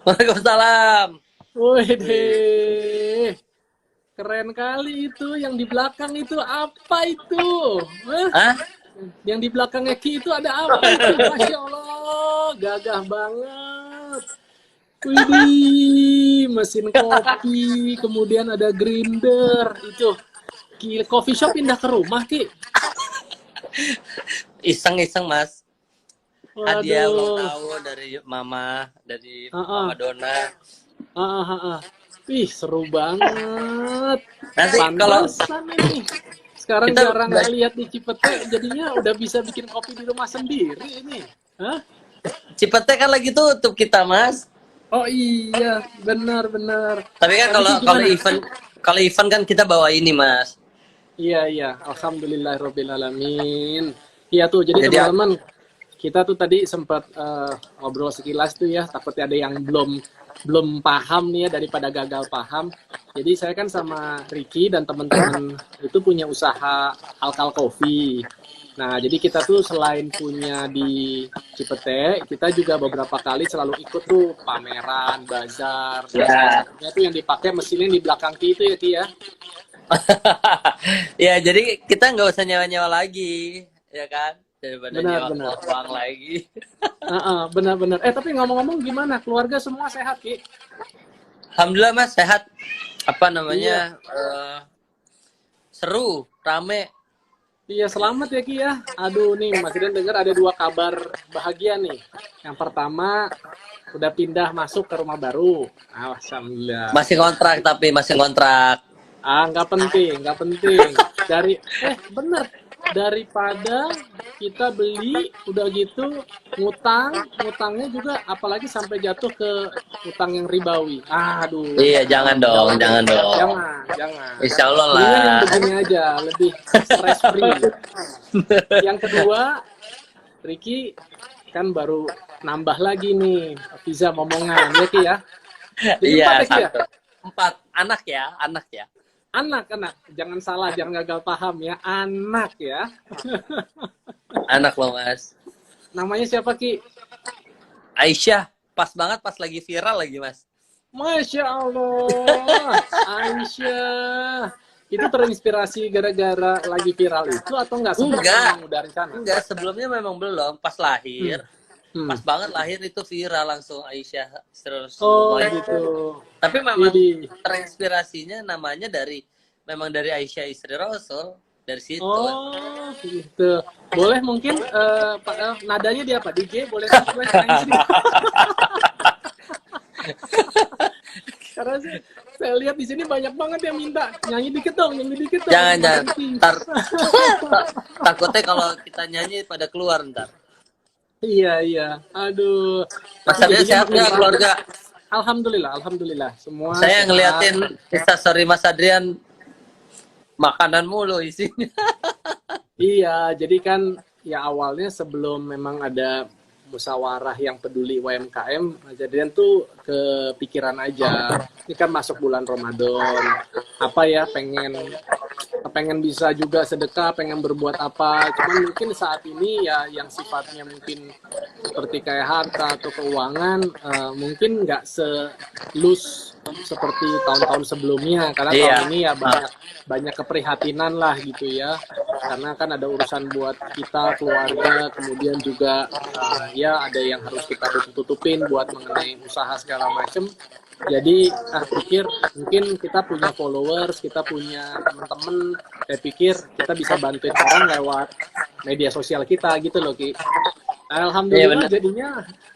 Waalaikumsalam. Wih Wih. deh, keren kali itu. Yang di belakang itu apa itu? Hah? Hah? Yang di belakangnya Ki itu ada apa itu? Masya Allah, gagah banget. Widih, mesin kopi, kemudian ada grinder. Itu, Ki, coffee shop pindah ke rumah, Ki. Iseng-iseng mas. Hadiah ulang Waduh. tahun dari Heeh, Mama Dona. heeh, heeh. Wih, seru banget. Nanti kalau Pantesan ini. Sekarang kita jarang ngeliat di Cipete, jadinya udah bisa bikin kopi di rumah sendiri ini. Hah? Cipete kan lagi tutup kita mas. Oh iya, benar-benar. Tapi kan Tapi kalau Ki kalau gimana? event kalau event kan kita bawa ini mas. Iya, iya. Alhamdulillahirrabbilalamin. Iya tuh, jadi Jadi teman-teman, kita tuh tadi sempat ngobrol sekilas tuh ya, takutnya ada yang belum belum paham nih ya daripada gagal paham. Jadi saya kan sama Ricky dan teman-teman itu punya usaha Alkal Coffee. Nah, jadi kita tuh selain punya di Cipete, kita juga beberapa kali selalu ikut tuh pameran, bazar. Nah, salah ya. satunya tuh yang dipakai mesinnya yang di belakang Ki itu ya, Ki ya. Ya jadi kita nggak usah nyewa-nyewa lagi, ya kan? Daripada Benar, nyewa benar. uang lagi. Benar-benar. Tapi ngomong-ngomong gimana? Keluarga semua sehat, Ki? Alhamdulillah mas sehat. Apa Iya. namanya? Seru, rame. Iya, selamat ya Ki ya. Aduh nih, Mas Rian dengar ada dua kabar bahagia nih. Yang pertama, udah pindah masuk ke rumah baru. Alhamdulillah. Masih kontrak tapi masih kontrak. Nggak penting, nggak penting. Bener. Daripada kita beli, udah gitu, ngutangnya juga apalagi sampai jatuh ke utang yang ribawi. Aduh, Iya jangan nggak dong, usah. jangan dong. Jangan. Insya Allah Mendingan yang lah. begini aja, lebih stress free. Yang kedua, Ricky kan baru nambah lagi nih visa momongan ya Ki ya. Jadi Iya empat ya Ki ya. satu. Empat anak ya, anak ya. Anak, jangan salah, jangan gagal paham ya. Anak ya. Anak loh mas. Namanya siapa Ki? Aisyah, pas banget pas lagi viral lagi mas. Masya Allah, Aisyah. Itu terinspirasi gara-gara lagi viral itu atau enggak? Sebelumnya Enggak, memang udah rencana? enggak sebelumnya memang belum. Pas Hmm. lahir, Hmm. pas banget lahir itu viral langsung Aisyah Oh Rasulullah. gitu. Tapi memang Widih. terinspirasinya namanya dari Aisyah istri Rasul dari situ. Oh, gitu. Boleh mungkin Pak nadanya dia apa? DJ boleh request nyanyi sedikit. Karena saya lihat di sini banyak banget yang minta nyanyi dikit dong, Jangan Mas jangan. Ricky. Ntar, takutnya kalau kita nyanyi pada keluar ntar. Iya. Aduh. Mas Tapi Adrian jadinya sehat makin nggak rame. keluarga? Alhamdulillah. Semua Saya sehat. ngeliatin instastory Mas Adrian makanan mulu isinya. Iya, jadi kan ya awalnya sebelum memang ada musyawarah yang peduli UMKM, Jadian tuh kepikiran aja. Ini kan masuk bulan Ramadan, apa ya pengen pengen bisa juga sedekah, pengen berbuat apa. Cuman mungkin saat ini ya yang sifatnya mungkin seperti kayak harta atau keuangan mungkin nggak selus seperti tahun-tahun sebelumnya karena tahun Iya. ini ya banyak keprihatinan lah gitu ya karena kan ada urusan buat kita keluarga kemudian juga ya ada yang harus kita tutupin buat mengenai usaha segala macem jadi pikir mungkin kita punya followers kita punya teman-teman saya pikir kita bisa bantuin orang lewat media sosial kita gitu loh Ki. Iya Alhamdulillah benar. jadinya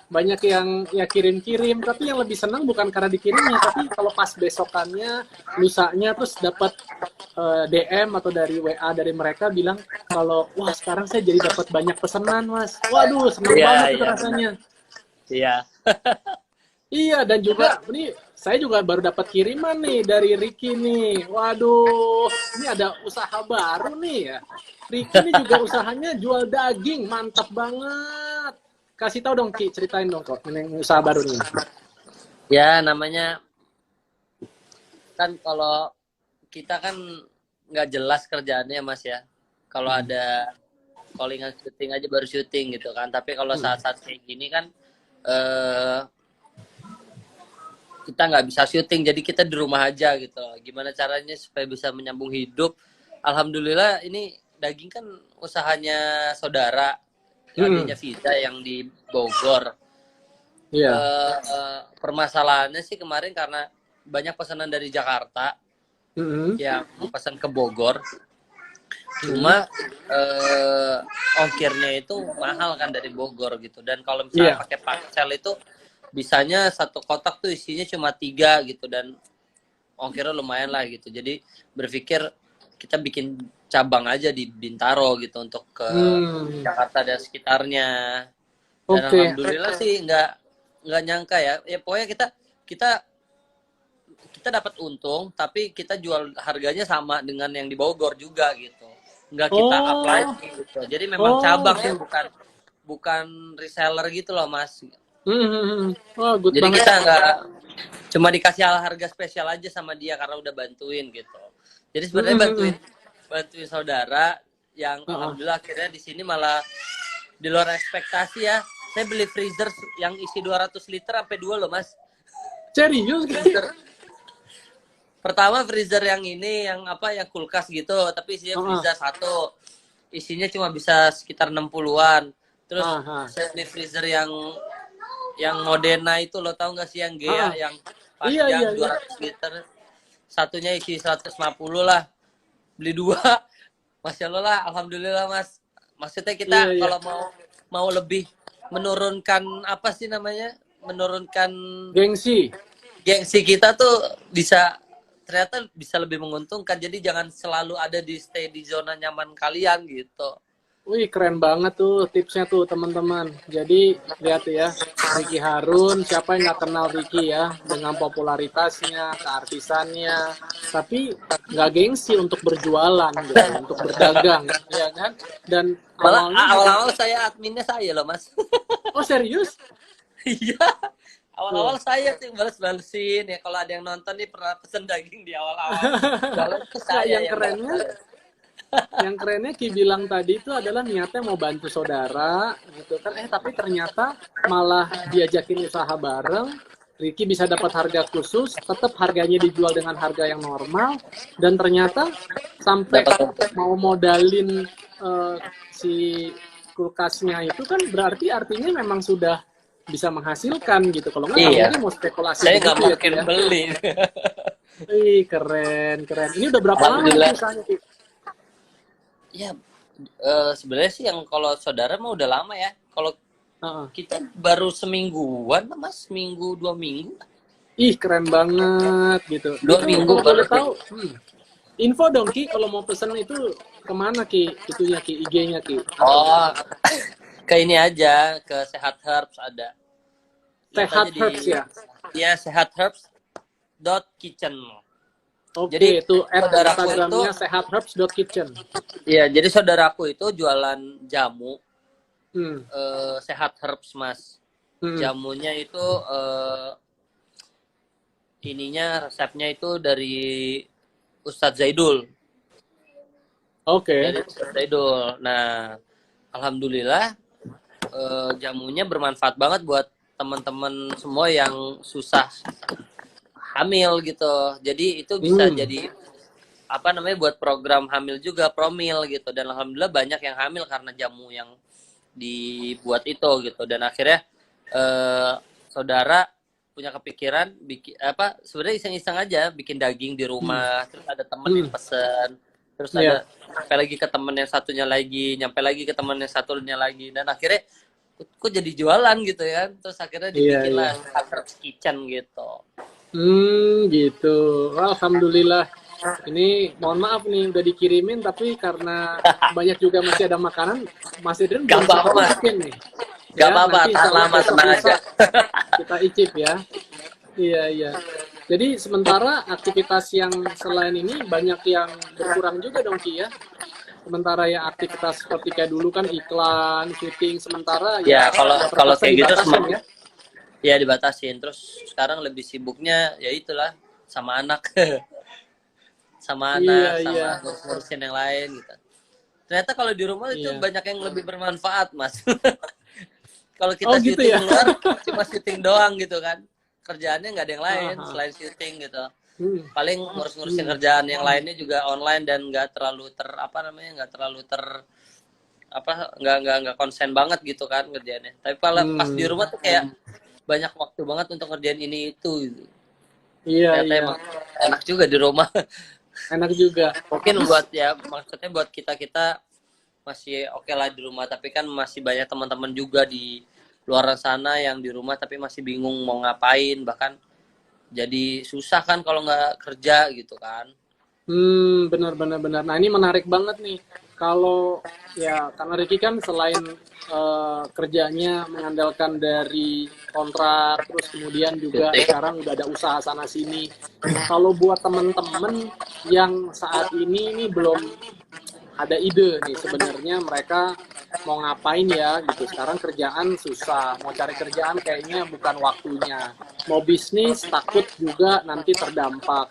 banyak yang ya kirim-kirim tapi yang lebih senang bukan karena dikirimnya tapi kalau pas besokannya lusanya terus dapat DM atau dari WA dari mereka bilang kalau wah sekarang saya jadi dapat banyak pesanan mas waduh seneng Iya banget itu iya benar. rasanya Iya. iya dan juga ini saya juga baru dapat kiriman nih dari Ricky nih waduh ini ada usaha baru nih ya Ricky ini juga usahanya jual daging mantap banget kasih tahu dong Ki ceritain dong kok ini usaha baru nih Ya namanya kan kalau kita kan nggak jelas kerjaannya mas ya. Kalau ada callingan syuting aja baru syuting gitu kan. Tapi kalau saat-saat kayak gini kan eh, kita nggak bisa syuting, jadi kita di rumah aja gitu loh. Gimana caranya supaya bisa menyambung hidup? Alhamdulillah ini daging kan usahanya saudara adiknya Vita yang di Bogor. Iya. Permasalahannya sih kemarin karena banyak pesanan dari Jakarta yang pesan ke Bogor. Cuma ongkirnya itu mahal kan dari Bogor gitu. Dan kalau misalnya pakai parcel itu bisanya satu kotak tuh isinya cuma 3 gitu, dan ongkirnya lumayan lah gitu. Jadi berpikir kita bikin cabang aja di Bintaro gitu untuk ke Jakarta dan sekitarnya. Dan alhamdulillah sih nggak nyangka ya. Ya pokoknya kita dapat untung, tapi kita jual harganya sama dengan yang di Bogor juga gitu. Nggak kita up lagi gitu. Jadi memang cabang ya, bukan reseller gitu loh, Mas. Jadi banget. Kita nggak cuma dikasih harga spesial aja sama dia karena udah bantuin gitu. Jadi sebenarnya bantuin saudara yang alhamdulillah akhirnya di sini malah di luar ekspektasi ya. Saya beli freezer yang isi 200 liter sampai 2 loh, Mas. Serius gitu? Pertama freezer yang ini yang kulkas gitu, tapi isinya freezer satu. Isinya cuma bisa sekitar 60-an. Terus saya beli freezer yang Modena itu, lo tau gak sih yang Gea yang panjang 200 liter. Satunya isi 150 lah. Beli 2. Masya Allah lah, alhamdulillah Mas. Maksudnya kita kalau mau lebih menurunkan menurunkan gengsi kita tuh ternyata bisa lebih menguntungkan. Jadi jangan selalu ada stay di zona nyaman kalian gitu. Wih, keren banget tuh tipsnya tuh teman-teman. Jadi lihat ya, Ricky Harun, siapa yang nggak kenal Ricky ya, dengan popularitasnya, keartisannya, tapi nggak gengsi untuk berjualan gitu, untuk berdagang, ya kan? Dan awal-awal saya adminnya saya loh, Mas. Oh serius? Iya. Awal-awal saya sih balesin ya, kalau ada yang nonton nih pernah pesen daging di awal-awal. Yang kerennya Ki bilang tadi itu adalah niatnya mau bantu saudara gitu kan, tapi ternyata malah diajakin usaha bareng. Ricky bisa dapat harga khusus, tetap harganya dijual dengan harga yang normal, dan ternyata sampai mau modalin si kulkasnya itu kan berarti artinya memang sudah bisa menghasilkan gitu. Kalau nggak mungkin mau spekulasi. Saya nggak mungkin beli. Ih, keren. Ini udah berapa lama usahanya, Ki? Ya, sebenarnya sih yang kalau saudara mah udah lama ya. Kalau kita baru semingguan, Mas, 2 minggu. Ih, keren banget gitu. 2 minggu baru tahu. Info dong Ki, kalau mau pesen itu kemana Ki? Itunya Ki, IG-nya Ki. Oh, ke ini aja, ke Sehat Herbs ada. Sehat Herbs ya? Iya, sehatherbs.kitchen. Oke, jadi itu Instagramnya sehatherbs.kitchen. Iya, jadi saudaraku itu jualan jamu. Sehat Herbs, Mas. Jamunya itu resepnya itu dari Ustadz Zaidul. Oke. Dari Ustadz Zaidul. Nah, alhamdulillah jamunya bermanfaat banget buat teman-teman semua yang susah hamil gitu. Jadi itu bisa jadi buat program hamil juga, Promil gitu. Dan alhamdulillah banyak yang hamil karena jamu yang dibuat itu gitu. Dan akhirnya saudara punya kepikiran sebenarnya iseng-iseng aja bikin daging di rumah. Terus ada temen yang pesen, terus ada nyampe lagi ke temen yang satunya lagi, nyampe lagi ke temen yang satunya lagi, dan akhirnya kok jadi jualan gitu ya. Terus akhirnya dibikinlah Herbs Kitchen gitu. Gitu. Alhamdulillah. Ini mohon maaf nih udah dikirimin, tapi karena banyak juga masih ada makanan, masih ada belum sempat bikin nih. Gak apa-apa, lama tenang aja. Kita icip ya. Iya. Jadi sementara aktivitas yang selain ini banyak yang berkurang juga dong Ki ya. Sementara ya aktivitas seperti kayak dulu kan iklan, syuting, sementara ya kalau kayak gitu ya dibatasin. Terus sekarang lebih sibuknya ya itulah sama anak. sama ngurusin yang lain gitu. Ternyata kalau di rumah itu banyak yang lebih bermanfaat, Mas. Kalau kita syuting luar cuma syuting doang gitu kan. kerjaannya nggak ada yang lain selain syuting gitu. Paling ngurus-ngurusin Hmm. kerjaan yang lainnya juga online dan nggak terlalu nggak terlalu nggak konsen banget gitu kan kerjaannya. Tapi kalau pas di rumah tuh kayak banyak waktu banget untuk kerjaan ini itu gitu. Iya, Ternyata iya. emang enak juga di rumah. Enak juga. Mungkin maksudnya buat kita masih oke lah di rumah, tapi kan masih banyak teman-teman juga di luar sana yang di rumah tapi masih bingung mau ngapain, bahkan jadi susah kan kalau nggak kerja gitu kan. Benar. Nah, ini menarik banget nih. Kalau ya, karena Ricky kan selain kerjanya mengandalkan dari kontrak, terus kemudian juga Syuting. sekarang udah ada usaha sana sini. Kalau buat temen-temen yang saat ini belum ada ide nih, sebenarnya mereka mau ngapain ya gitu. Sekarang kerjaan susah, mau cari kerjaan kayaknya bukan waktunya. Mau bisnis takut juga nanti terdampak.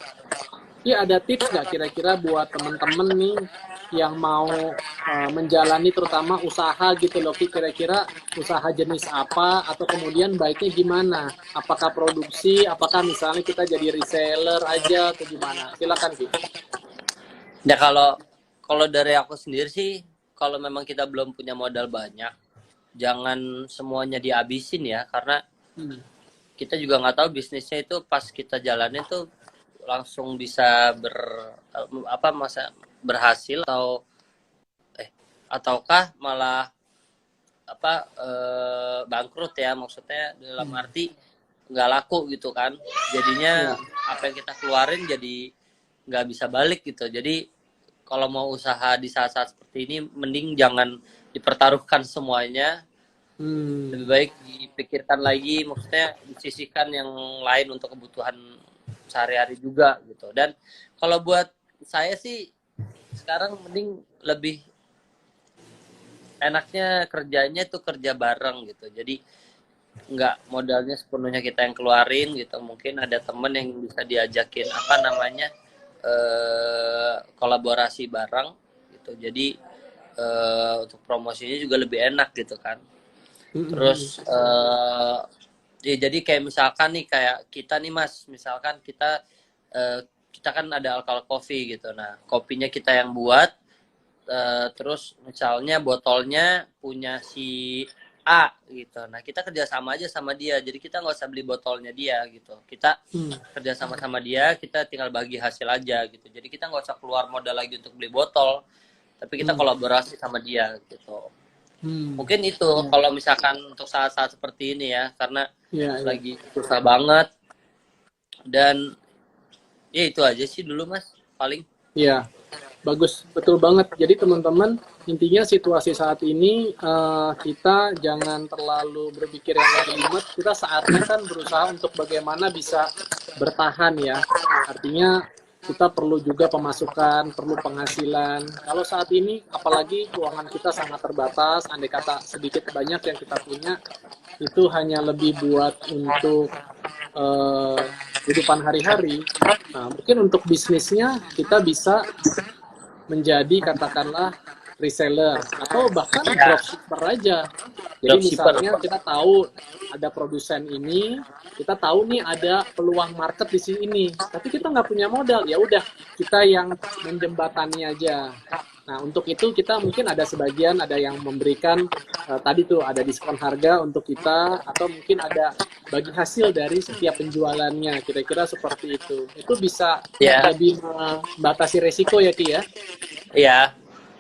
Iya, ada tips nggak kira-kira buat temen-temen nih yang mau menjalani terutama usaha gitu loh, kira-kira usaha jenis apa atau kemudian baiknya gimana? Apakah produksi, apakah misalnya kita jadi reseller aja atau gimana? Silakan Ki. Ya kalau kalau dari aku sendiri sih, kalau memang kita belum punya modal banyak, jangan semuanya dihabisin ya, karena Hmm. kita juga nggak tahu bisnisnya itu pas kita jalanin tuh langsung bisa berhasil ataukah malah bangkrut ya, maksudnya dalam arti nggak laku gitu kan, jadinya Ya. apa yang kita keluarin jadi nggak bisa balik gitu. Jadi kalau mau usaha di saat-saat seperti ini mending jangan dipertaruhkan semuanya, lebih baik dipikirkan lagi, maksudnya disisihkan yang lain untuk kebutuhan sehari-hari juga gitu. Dan kalau buat saya sih sekarang mending lebih enaknya kerjanya tuh kerja bareng gitu, jadi nggak modalnya sepenuhnya kita yang keluarin gitu. Mungkin ada temen yang bisa diajakin kolaborasi bareng gitu, jadi untuk promosinya juga lebih enak gitu kan. Terus ya jadi kayak misalkan nih, kayak kita nih Mas, misalkan kita kan ada alkal coffee gitu, nah kopinya kita yang buat, terus misalnya botolnya punya si A gitu, nah kita kerjasama aja sama dia, jadi kita nggak usah beli botolnya dia gitu, kita kerjasama sama dia, kita tinggal bagi hasil aja gitu, jadi kita nggak usah keluar modal lagi untuk beli botol, tapi kita kolaborasi sama dia gitu. Mungkin itu kalau misalkan untuk saat-saat seperti ini ya, karena lagi susah banget. Dan ya itu aja sih dulu Mas, paling. Iya, bagus, betul banget. Jadi teman-teman, intinya situasi saat ini kita jangan terlalu berpikir yang jelimet. Kita saatnya kan berusaha untuk bagaimana bisa bertahan ya. Artinya kita perlu juga pemasukan, perlu penghasilan. Kalau saat ini, apalagi keuangan kita sangat terbatas, andai kata sedikit banyak yang kita punya, itu hanya lebih buat untuk kehidupan hari-hari. Nah, mungkin untuk bisnisnya kita bisa menjadi katakanlah reseller atau bahkan dropshipper aja. Jadi misalnya kita tahu ada produsen ini, kita tahu nih ada peluang market di sini, tapi kita nggak punya modal, ya udah kita yang menjembatani aja. Nah, untuk itu kita mungkin ada sebagian ada yang memberikan tadi tuh ada diskon harga untuk kita, atau mungkin ada bagi hasil dari setiap penjualannya, kira-kira seperti itu. Itu bisa lebih membatasi resiko ya Ki ya. Iya.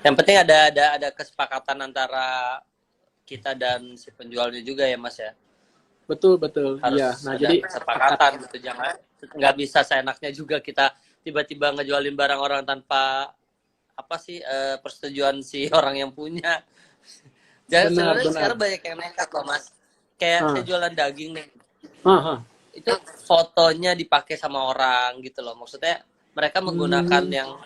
Yang penting ada kesepakatan antara kita dan si penjualnya juga ya Mas ya. Betul. Harus iya. Nah, ada jadi kesepakatan gitu, jangan nggak bisa seenaknya juga kita tiba-tiba ngejualin barang orang tanpa persetujuan si orang yang punya. Jangan, sebenarnya sekarang banyak yang nekat loh Mas. Kayak saya jualan daging nih. Itu fotonya dipakai sama orang gitu loh. Maksudnya mereka menggunakan yang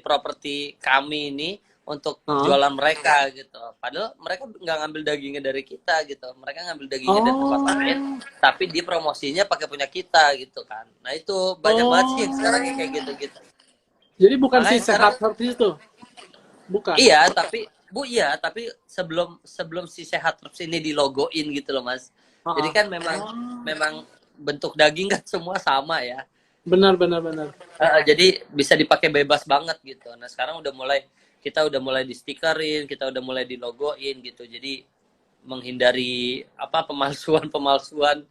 properti kami ini untuk jualan mereka gitu. Padahal mereka nggak ngambil dagingnya dari kita gitu. Mereka ngambil dagingnya dari tempat lain, tapi di promosinya pakai punya kita gitu kan. Nah itu banyak banget sih sekarang kayak gitu-gitu. Jadi bukan si sehat seperti itu, bukan? Iya, tapi sebelum si sehat terus ini di logoin gitu loh Mas. Jadi kan memang bentuk daging kan semua sama ya. Benar. Jadi bisa dipakai bebas banget gitu. Nah sekarang kita udah mulai di stikerin, kita udah mulai di logoin gitu. Jadi menghindari pemalsuan.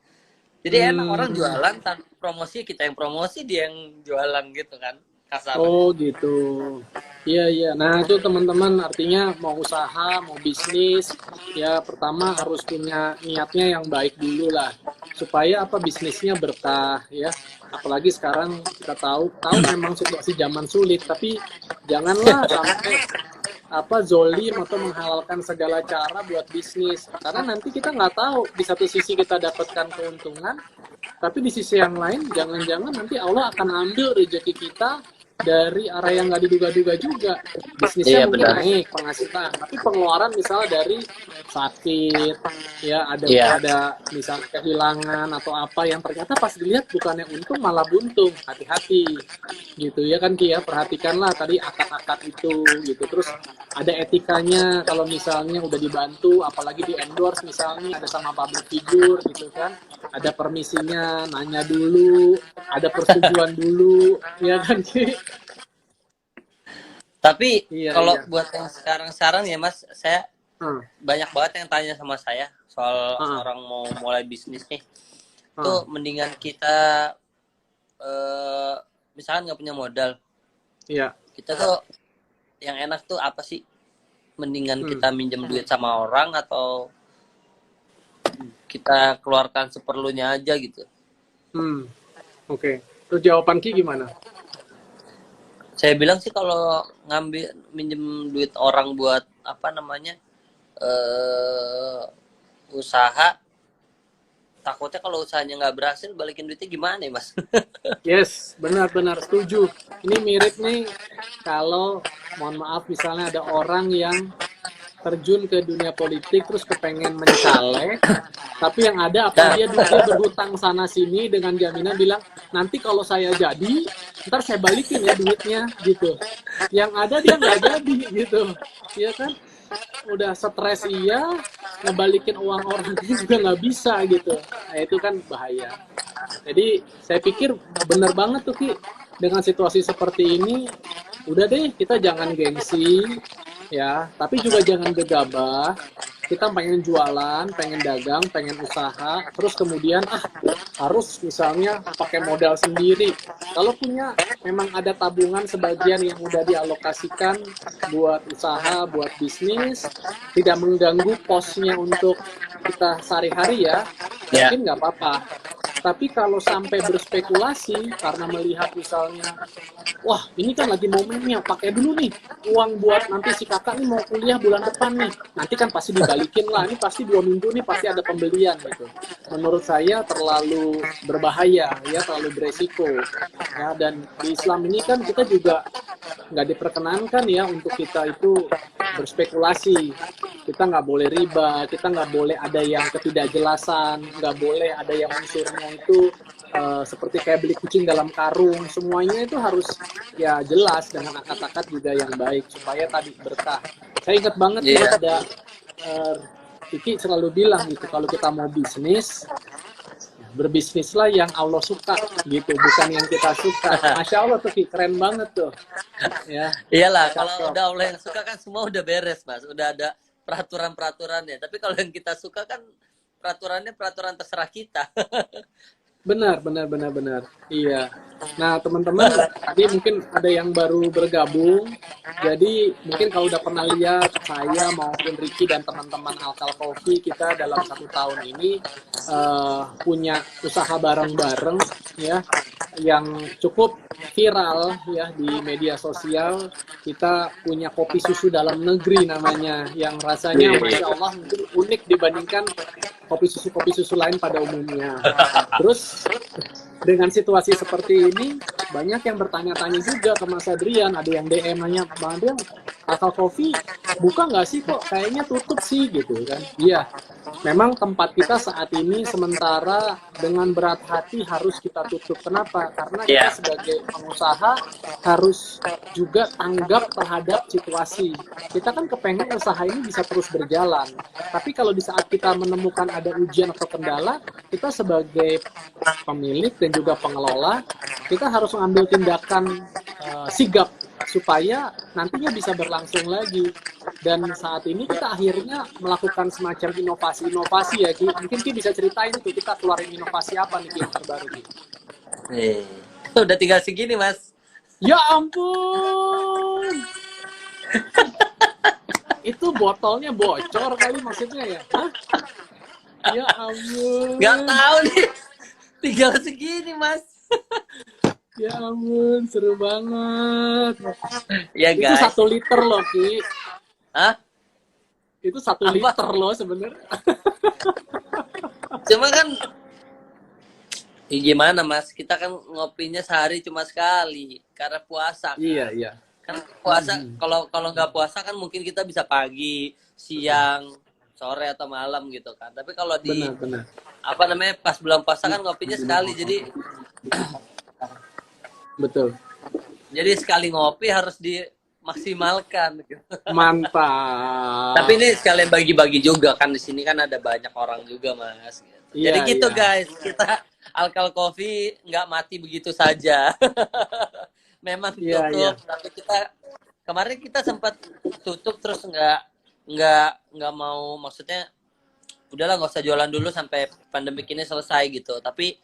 Jadi enak orang jualan tanpa promosi, kita yang promosi, dia yang jualan gitu kan. Kasar. Oh gitu. Iya. Nah itu teman-teman, artinya mau usaha, mau bisnis, ya pertama harus punya niatnya yang baik dulu lah, supaya bisnisnya berkah ya. Apalagi sekarang kita tahu memang situasi zaman sulit, tapi janganlah sampai zolim atau menghalalkan segala cara buat bisnis, karena nanti kita nggak tahu, di satu sisi kita dapatkan keuntungan, tapi di sisi yang lain jangan-jangan nanti Allah akan ambil rezeki kita dari arah yang nggak diduga-duga juga. Bisnisnya mungkin naik penghasilan, tapi pengeluaran misalnya dari sakit, ya ada misalnya kehilangan atau apa yang ternyata pas dilihat bukannya untung malah buntung. Hati-hati gitu ya kan Ki ya, perhatikanlah tadi akad-akad itu gitu. Terus ada etikanya kalau misalnya udah dibantu, apalagi di endorse misalnya ada sama public figure gitu kan, ada permisinya, nanya dulu, ada persetujuan dulu ya kan Ki. Tapi kalau buat yang sekarang ya Mas, saya banyak banget yang tanya sama saya soal orang mau mulai bisnis nih. Itu mendingan kita misalkan nggak punya modal. Iya. Kita tuh yang enak tuh apa sih? Mendingan kita minjem duit sama orang atau kita keluarkan seperlunya aja gitu. Oke. Terus jawaban Ki gimana? Saya bilang sih kalau minjem duit orang buat usaha, takutnya kalau usahanya nggak berhasil, balikin duitnya gimana ya Mas? Yes, benar setuju. Ini mirip nih kalau, mohon maaf, misalnya ada orang yang terjun ke dunia politik terus kepengen mencalek, tapi yang ada dia berhutang sana sini dengan jaminan bilang nanti kalau saya jadi ntar saya balikin ya duitnya gitu. Yang ada dia nggak jadi gitu, ya kan? Udah stres ngebalikin uang orang juga nggak bisa gitu. Nah itu kan bahaya. Jadi saya pikir benar banget tuh Ki, dengan situasi seperti ini udah deh kita jangan gengsi ya, tapi juga jangan gegabah. Kita pengen jualan, pengen dagang, pengen usaha, terus kemudian harus misalnya pakai modal sendiri. Kalau punya memang ada tabungan sebagian yang udah dialokasikan buat usaha, buat bisnis, tidak mengganggu posnya untuk kita sehari-hari ya, mungkin nggak apa-apa. Tapi kalau sampai berspekulasi karena melihat misalnya, wah ini kan lagi momennya, pakai dulu nih uang buat nanti si kakak nih mau kuliah bulan depan nih, nanti kan pasti dibalikin lah, ini pasti 2 minggu nih pasti ada pembelian gitu. Menurut saya terlalu berbahaya ya, terlalu beresiko ya. Dan di Islam ini kan kita juga nggak diperkenankan ya untuk kita itu berspekulasi. Kita nggak boleh riba, kita nggak boleh ada yang ketidakjelasan, nggak boleh ada yang unsurnya itu seperti kayak beli kucing dalam karung. Semuanya itu harus ya jelas dengan akad-akad juga yang baik supaya tadi berkah. Saya ingat banget ada Kiki selalu bilang gitu, kalau kita mau bisnis, berbisnislah yang Allah suka gitu, bukan yang kita suka. Masya Allah tuh Ki, keren banget tuh ya. Iyalah, kalau udah Allah yang suka kan semua udah beres Mas, udah ada peraturan-peraturannya. Tapi kalau yang kita suka kan peraturannya peraturan terserah kita. Benar. Iya. Nah, teman-teman, tadi mungkin ada yang baru bergabung. Jadi, mungkin kalau udah pernah lihat saya maupun Ricky dan teman-teman Alkal Coffee, kita dalam 1 tahun ini punya usaha bareng-bareng ya, yang cukup viral ya di media sosial. Kita punya kopi susu dalam negeri namanya, yang rasanya Masya Allah mungkin unik dibandingkan kopi susu lain pada umumnya. Terus dengan situasi seperti ini banyak yang bertanya-tanya juga ke Mas Adrian, ada yang DM nanya, Bang Adrian Alka Coffee buka nggak sih, kok kayaknya tutup sih gitu kan. Iya, memang tempat kita saat ini sementara dengan berat hati harus kita tutup. Kenapa? Karena kita sebagai pengusaha harus juga tanggap terhadap situasi. Kita kan kepengen usaha ini bisa terus berjalan. Tapi kalau di saat kita menemukan ada ujian atau kendala, kita sebagai pemilik dan juga pengelola, kita harus mengambil tindakan sigap supaya nantinya bisa berlangsung lagi. Dan saat ini kita akhirnya melakukan semacam inovasi-inovasi ya, Ki. Mungkin Ki bisa ceritain itu kita keluarin inovasi apa nih Ki yang terbaru, Ki? Udah tinggal segini, Mas. Ya ampun. Itu botolnya bocor kali maksudnya ya? Hah? Ya ampun. Nggak tahu nih. Tinggal segini, Mas. Ya ampun, seru banget. Ya, itu guys. 1 liter loh, Ki. Hah? Itu 1 liter loh sebenarnya. Cuma kan ya gimana, Mas? Kita kan ngopinya sehari cuma sekali karena puasa. Kan? Iya. Kan puasa kalau nggak puasa kan mungkin kita bisa pagi, siang, sore atau malam gitu kan. Tapi kalau di benar. apa namanya pas bulan puasa kan ngopinya sekali, jadi betul. Jadi sekali ngopi harus dimaksimalkan. Gitu. Mantap. Tapi ini sekalian bagi-bagi juga kan, di sini kan ada banyak orang juga, Mas. Gitu. Iya, Jadi gitu iya. guys, kita Alkal Coffee nggak mati begitu saja. Memang Iya, tutup, tapi kemarin kita sempat tutup terus nggak mau, maksudnya udahlah nggak usah jualan dulu sampai pandemi ini selesai gitu. Tapi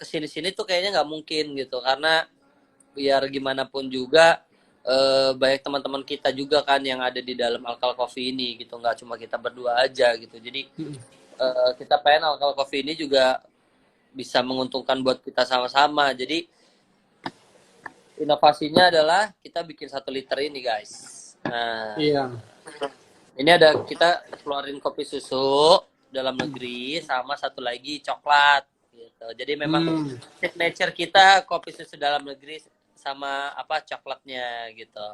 kesini-sini tuh kayaknya nggak mungkin gitu, karena biar gimana pun juga banyak teman-teman kita juga kan yang ada di dalam Alkal Coffee ini gitu, nggak cuma kita berdua aja gitu. Jadi kita pengen Alkal Coffee ini juga bisa menguntungkan buat kita sama-sama. Jadi inovasinya adalah kita bikin 1 liter ini, guys. Nah, iya. Ini ada kita keluarin kopi susu dalam negeri sama satu lagi coklat gitu. Jadi memang signature kita kopi susu dalam negeri sama apa coklatnya gitu.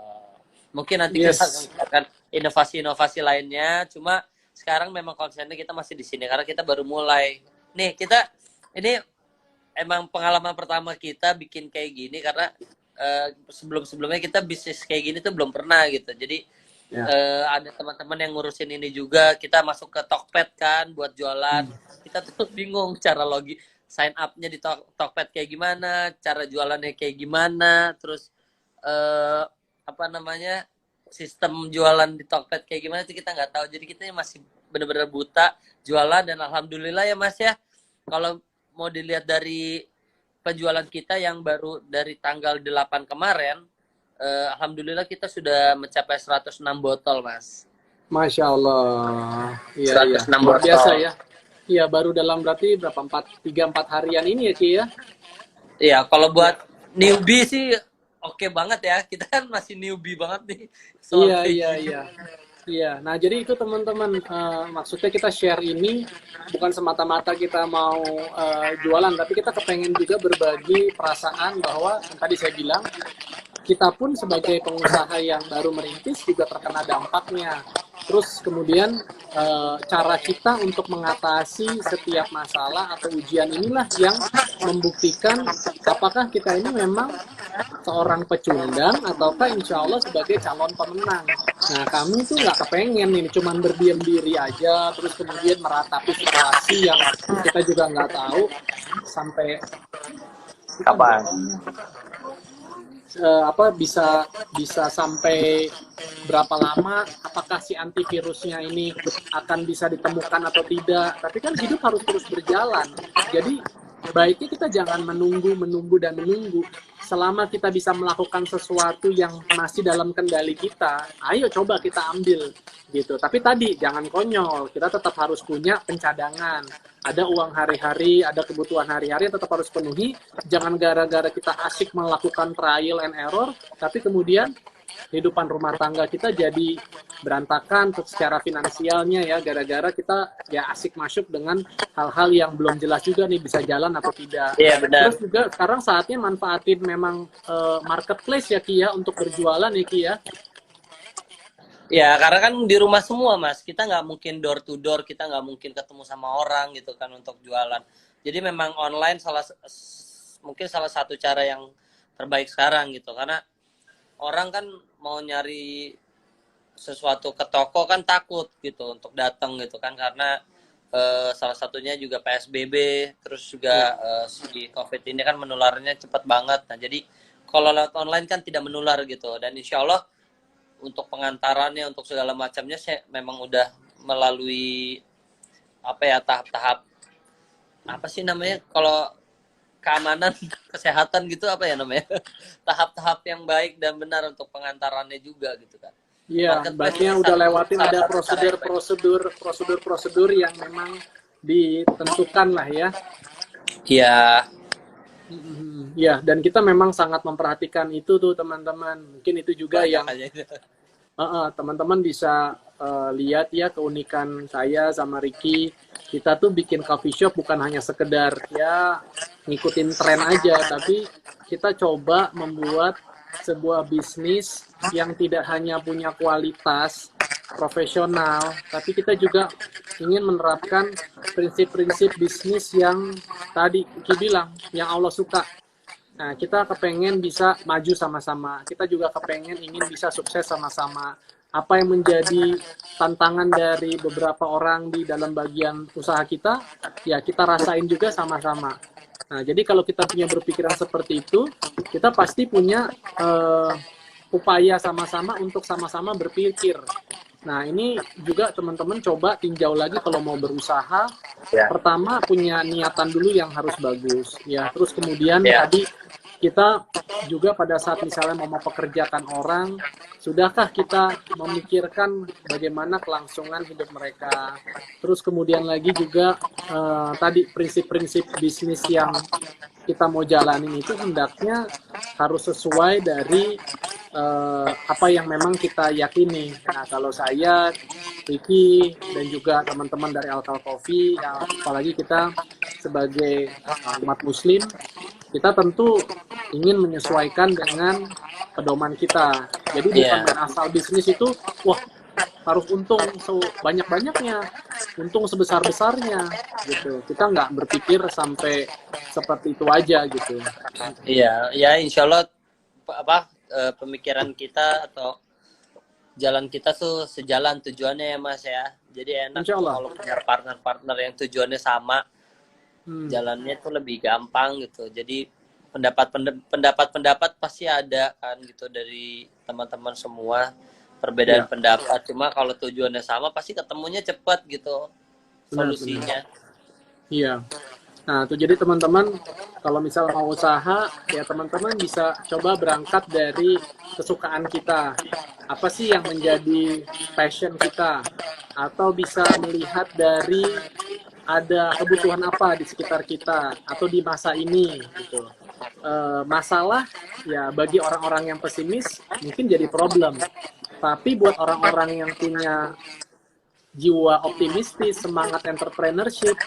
Mungkin nanti kita akan inovasi-inovasi lainnya. Cuma sekarang memang konsennya kita masih di sini karena kita baru mulai. Nih kita ini emang pengalaman pertama kita bikin kayak gini karena sebelum-sebelumnya kita bisnis kayak gini tuh belum pernah gitu. Jadi ada teman-teman yang ngurusin ini juga. Kita masuk ke Tokped kan buat jualan. Kita tuh bingung cara sign up-nya di Tokped kayak gimana, cara jualannya kayak gimana, terus apa namanya sistem jualan di Tokped kayak gimana itu kita nggak tahu. Jadi kita masih benar-benar buta jualan, dan alhamdulillah ya Mas ya, kalau mau dilihat dari penjualan kita yang baru dari tanggal 8 kemarin, alhamdulillah kita sudah mencapai 106 botol, Mas. Masya Allah. Iya. 106 Luar botol. biasa ya. Iya, baru dalam berarti berapa 3-4 harian ini ya, Ci ya? Iya, kalau buat newbie sih oke banget ya. Kita kan masih newbie banget nih. Iya. Nah, jadi itu teman-teman, maksudnya kita share ini bukan semata-mata kita mau jualan, tapi kita kepengen juga berbagi perasaan bahwa yang tadi saya bilang, kita pun sebagai pengusaha yang baru merintis juga terkena dampaknya. Terus kemudian cara kita untuk mengatasi setiap masalah atau ujian inilah yang membuktikan apakah kita ini memang seorang pecundang ataukah insya Allah sebagai calon pemenang. Nah, kami tuh nggak kepengen ini cuman berdiam diri aja terus kemudian meratapi situasi yang kita juga nggak tahu sampai kapan bisa sampai berapa lama, apakah si antivirusnya ini akan bisa ditemukan atau tidak. Tapi kan hidup harus terus berjalan. Jadi baiknya kita jangan menunggu. Selama kita bisa melakukan sesuatu yang masih dalam kendali kita, ayo coba kita ambil gitu. Tapi tadi jangan konyol, kita tetap harus punya pencadangan. Ada uang hari-hari, ada kebutuhan hari-hari yang tetap harus penuhi. Jangan gara-gara kita asik melakukan trial and error, tapi kemudian kehidupan rumah tangga kita jadi berantakan secara finansialnya ya, gara-gara kita ya asik masuk dengan hal-hal yang belum jelas juga nih bisa jalan atau tidak. Iya, benar. Terus juga sekarang saatnya manfaatin memang marketplace ya Ki ya untuk berjualan ya Ki ya. Ya, karena kan di rumah semua, Mas. Kita nggak mungkin door to door, kita nggak mungkin ketemu sama orang gitu kan untuk jualan. Jadi memang online mungkin salah satu cara yang terbaik sekarang gitu. Karena orang kan mau nyari sesuatu ke toko kan takut gitu untuk datang gitu kan, karena salah satunya juga PSBB, terus juga si COVID ini kan menularnya cepat banget. Nah, jadi kalau lewat online kan tidak menular gitu. Dan insya Allah untuk pengantarannya, untuk segala macamnya saya memang udah melalui apa ya, tahap-tahap apa sih namanya kalau keamanan kesehatan gitu, apa ya namanya, tahap-tahap yang baik dan benar untuk pengantarannya juga gitu kan. Iya, berarti udah lewatin ada prosedur yang memang ditentukan lah ya. Iya. Ya, dan kita memang sangat memperhatikan itu tuh teman-teman. Mungkin itu juga yang teman-teman bisa lihat ya keunikan saya sama Ricky. Kita tuh bikin coffee shop bukan hanya sekedar ya ngikutin tren aja, tapi kita coba membuat sebuah bisnis yang tidak hanya punya kualitas profesional, tapi kita juga ingin menerapkan prinsip-prinsip bisnis yang tadi Ki bilang, yang Allah suka. Nah, kita kepengen bisa maju sama-sama. Kita juga kepengen ingin bisa sukses sama-sama. Apa yang menjadi tantangan dari beberapa orang di dalam bagian usaha kita, ya kita rasain juga sama-sama. Nah, jadi kalau kita punya berpikiran seperti itu, kita pasti punya upaya sama-sama untuk sama-sama berpikir. Nah, ini juga teman-teman coba tinjau lagi kalau mau berusaha. Ya. Pertama, punya niatan dulu yang harus bagus. Ya, terus kemudian tadi kita juga pada saat misalnya mau mempekerjakan orang, sudahkah kita memikirkan bagaimana kelangsungan hidup mereka. Terus kemudian lagi juga tadi prinsip-prinsip bisnis yang kita mau jalanin itu hendaknya harus sesuai dari apa yang memang kita yakini. Nah, kalau saya, Ricky, dan juga teman-teman dari Alkal Coffee, ya, apalagi kita sebagai umat muslim, kita tentu ingin menyesuaikan dengan pedoman kita. Jadi bukan main asal bisnis itu, wah harus untung sebanyak-banyaknya, untung sebesar-besarnya, gitu. Kita nggak berpikir sampai seperti itu aja, gitu. Iya, ya insya Allah pemikiran kita atau jalan kita tuh sejalan tujuannya ya Mas ya. Jadi enak kalau punya partner-partner yang tujuannya sama. Jalannya tuh lebih gampang gitu. Jadi pendapat pasti ada kan gitu dari teman-teman semua, perbedaan pendapat. Cuma kalau tujuannya sama pasti ketemunya cepat gitu solusinya. Iya. Nah, tuh jadi teman-teman kalau misal mau usaha, ya teman-teman bisa coba berangkat dari kesukaan kita. Apa sih yang menjadi passion kita? Atau bisa melihat dari ada kebutuhan apa di sekitar kita atau di masa ini gitu. Masalah ya bagi orang-orang yang pesimis mungkin jadi problem. Tapi buat orang-orang yang punya jiwa optimistis, semangat entrepreneurship,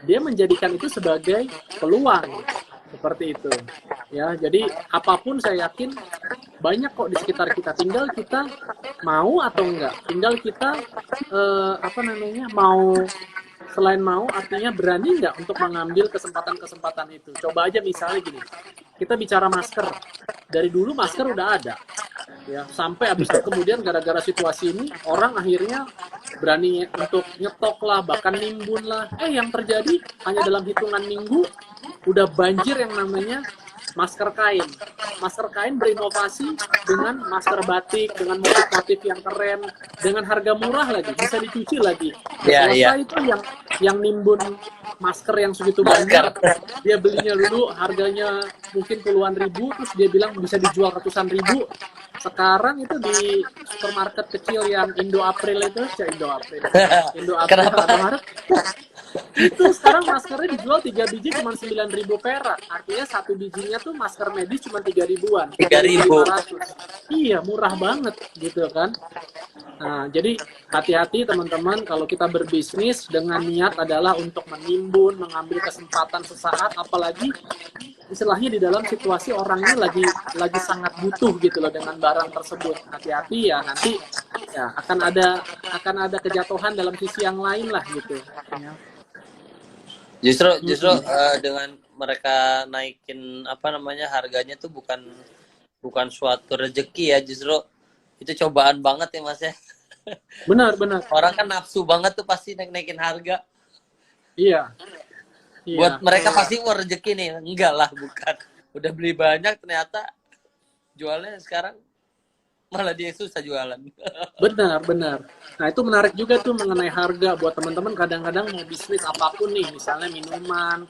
dia menjadikan itu sebagai peluang seperti itu. Ya, jadi apapun saya yakin banyak kok di sekitar kita. Tinggal kita mau atau enggak. Tinggal kita mau. Selain mau, artinya berani nggak untuk mengambil kesempatan-kesempatan itu. Coba aja misalnya gini, kita bicara masker. Dari dulu masker udah ada. Ya, sampai habis itu kemudian gara-gara situasi ini, orang akhirnya berani untuk nyetok lah, bahkan nimbun lah. Yang terjadi hanya dalam hitungan minggu, udah banjir yang namanya masker kain. Masker kain berinovasi dengan masker batik, dengan motif yang keren, dengan harga murah lagi, bisa dicuci lagi. Selesai itu yang nimbun masker yang segitu banyak, dia belinya dulu harganya mungkin puluhan ribu, terus dia bilang bisa dijual ratusan ribu. Sekarang itu di supermarket kecil yang Indo April itu, Indo April Maret, itu sekarang maskernya dijual 3 biji cuma 9.000 perak. Artinya satu bijinya tuh masker medis cuma 3 ribuan. 3.500. Iya, murah banget gitu kan. Nah, jadi hati-hati teman-teman kalau kita berbisnis dengan niat adalah untuk menimbun, mengambil kesempatan sesaat, apalagi istilahnya di dalam situasi orang ini lagi sangat butuh gitu loh dengan barang tersebut. Hati-hati ya, nanti ya akan ada kejatuhan dalam sisi yang lain lah gitu. Ya. Justru dengan mereka naikin harganya tuh bukan suatu rezeki ya, justru itu cobaan banget ya Mas ya. Benar. Orang kan nafsu banget tuh pasti naikin harga. Iya. Buat mereka pasti rezeki nih. Enggak lah, bukan. Udah beli banyak ternyata jualnya sekarang malah dia susah jualan. Benar. Nah, itu menarik juga tuh mengenai harga buat teman-teman. Kadang-kadang mau bisnis apapun nih, misalnya minuman,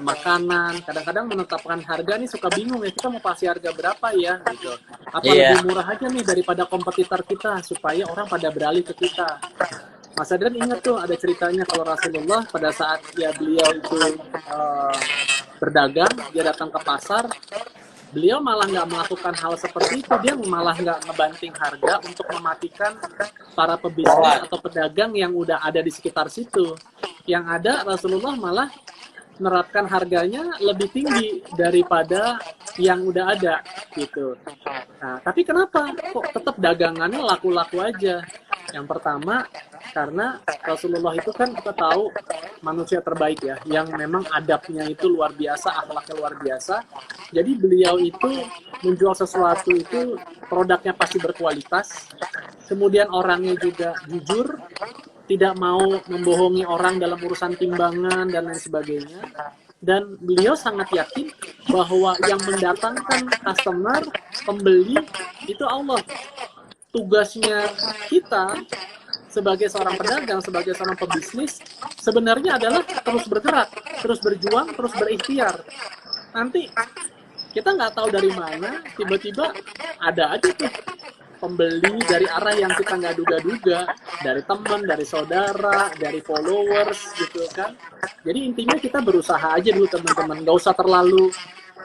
makanan, kadang-kadang menetapkan harga nih suka bingung ya, kita mau kasih harga berapa ya gitu. Apa lebih murah aja nih daripada kompetitor kita supaya orang pada beralih ke kita. Mas Adrian ingat tuh ada ceritanya kalau Rasulullah pada saat beliau itu berdagang, dia datang ke pasar, beliau malah nggak melakukan hal seperti itu. Dia malah nggak ngebanting harga untuk mematikan para pebisnis atau pedagang yang udah ada di sekitar situ. Yang ada Rasulullah malah menerapkan harganya lebih tinggi daripada yang udah ada gitu. Nah, tapi kenapa kok tetap dagangannya laku-laku aja? Yang pertama karena Rasulullah itu kan kita tahu manusia terbaik ya, yang memang adabnya itu luar biasa, akhlaknya luar biasa. Jadi beliau itu menjual sesuatu itu produknya pasti berkualitas, kemudian orangnya juga jujur, tidak mau membohongi orang dalam urusan timbangan dan lain sebagainya. Dan beliau sangat yakin bahwa yang mendatangkan customer, pembeli itu Allah. Tugasnya kita sebagai seorang pedagang, sebagai seorang pebisnis, sebenarnya adalah terus bergerak, terus berjuang, terus berikhtiar. Nanti kita nggak tahu dari mana, tiba-tiba ada aja tuh pembeli dari arah yang kita nggak duga-duga, dari teman, dari saudara, dari followers gitu kan. Jadi intinya kita berusaha aja dulu teman-teman, nggak usah terlalu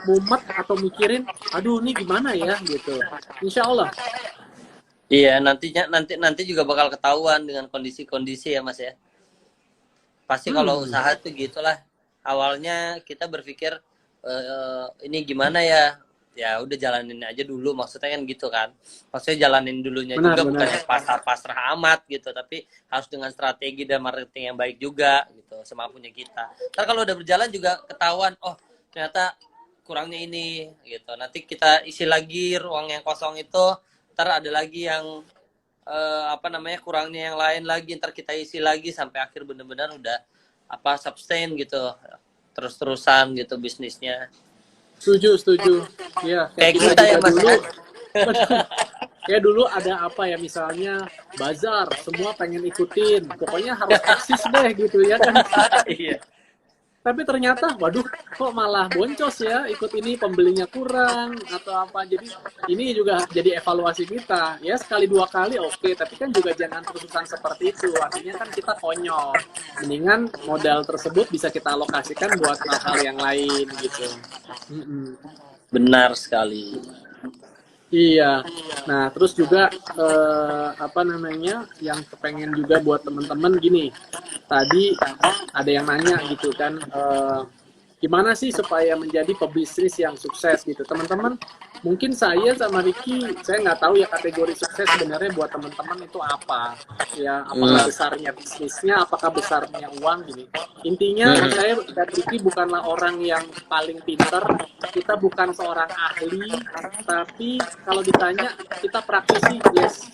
mumet atau mikirin, aduh ini gimana ya gitu. Insya Allah. Iya, nanti juga bakal ketahuan dengan kondisi-kondisi ya Mas ya. Pasti kalau usaha tuh gitulah. Awalnya kita berpikir ini gimana ya? Ya udah jalanin aja dulu, maksudnya kan gitu kan. Maksudnya jalanin dulunya juga bukannya pasrah amat gitu, tapi harus dengan strategi dan marketing yang baik juga gitu, semampunya kita. Ntar kalau udah berjalan juga ketahuan, oh ternyata kurangnya ini gitu. Nanti kita isi lagi ruang yang kosong itu, ntar ada lagi yang kurangnya yang lain lagi, ntar kita isi lagi sampai akhir bener-bener udah sustain gitu, terus-terusan gitu bisnisnya. Setuju. Ya, kayak kita ya Mas. Dulu, kayak dulu ada misalnya bazar, semua pengen ikutin, pokoknya harus eksis deh gitu ya kan. Iya. Tapi ternyata, waduh, kok malah boncos ya, ikut ini pembelinya kurang atau apa. Jadi ini juga jadi evaluasi kita. Ya sekali dua kali oke, tapi kan juga jangan terusan seperti itu. Artinya kan kita konyol. Mendingan modal tersebut bisa kita alokasikan buat hal-hal yang lain gitu. Benar sekali. Iya. Nah, terus juga yang kepengen juga buat teman-teman gini. Tadi ada yang nanya gitu kan, gimana sih supaya menjadi pebisnis yang sukses gitu. Teman-teman, mungkin saya sama Ricky, saya nggak tahu ya kategori sukses sebenarnya buat teman-teman itu apa. Ya, apakah besarnya bisnisnya, apakah besarnya uang gini. Intinya saya dan Ricky bukanlah orang yang paling pintar, kita bukan seorang ahli, tapi kalau ditanya kita praktisi, yes.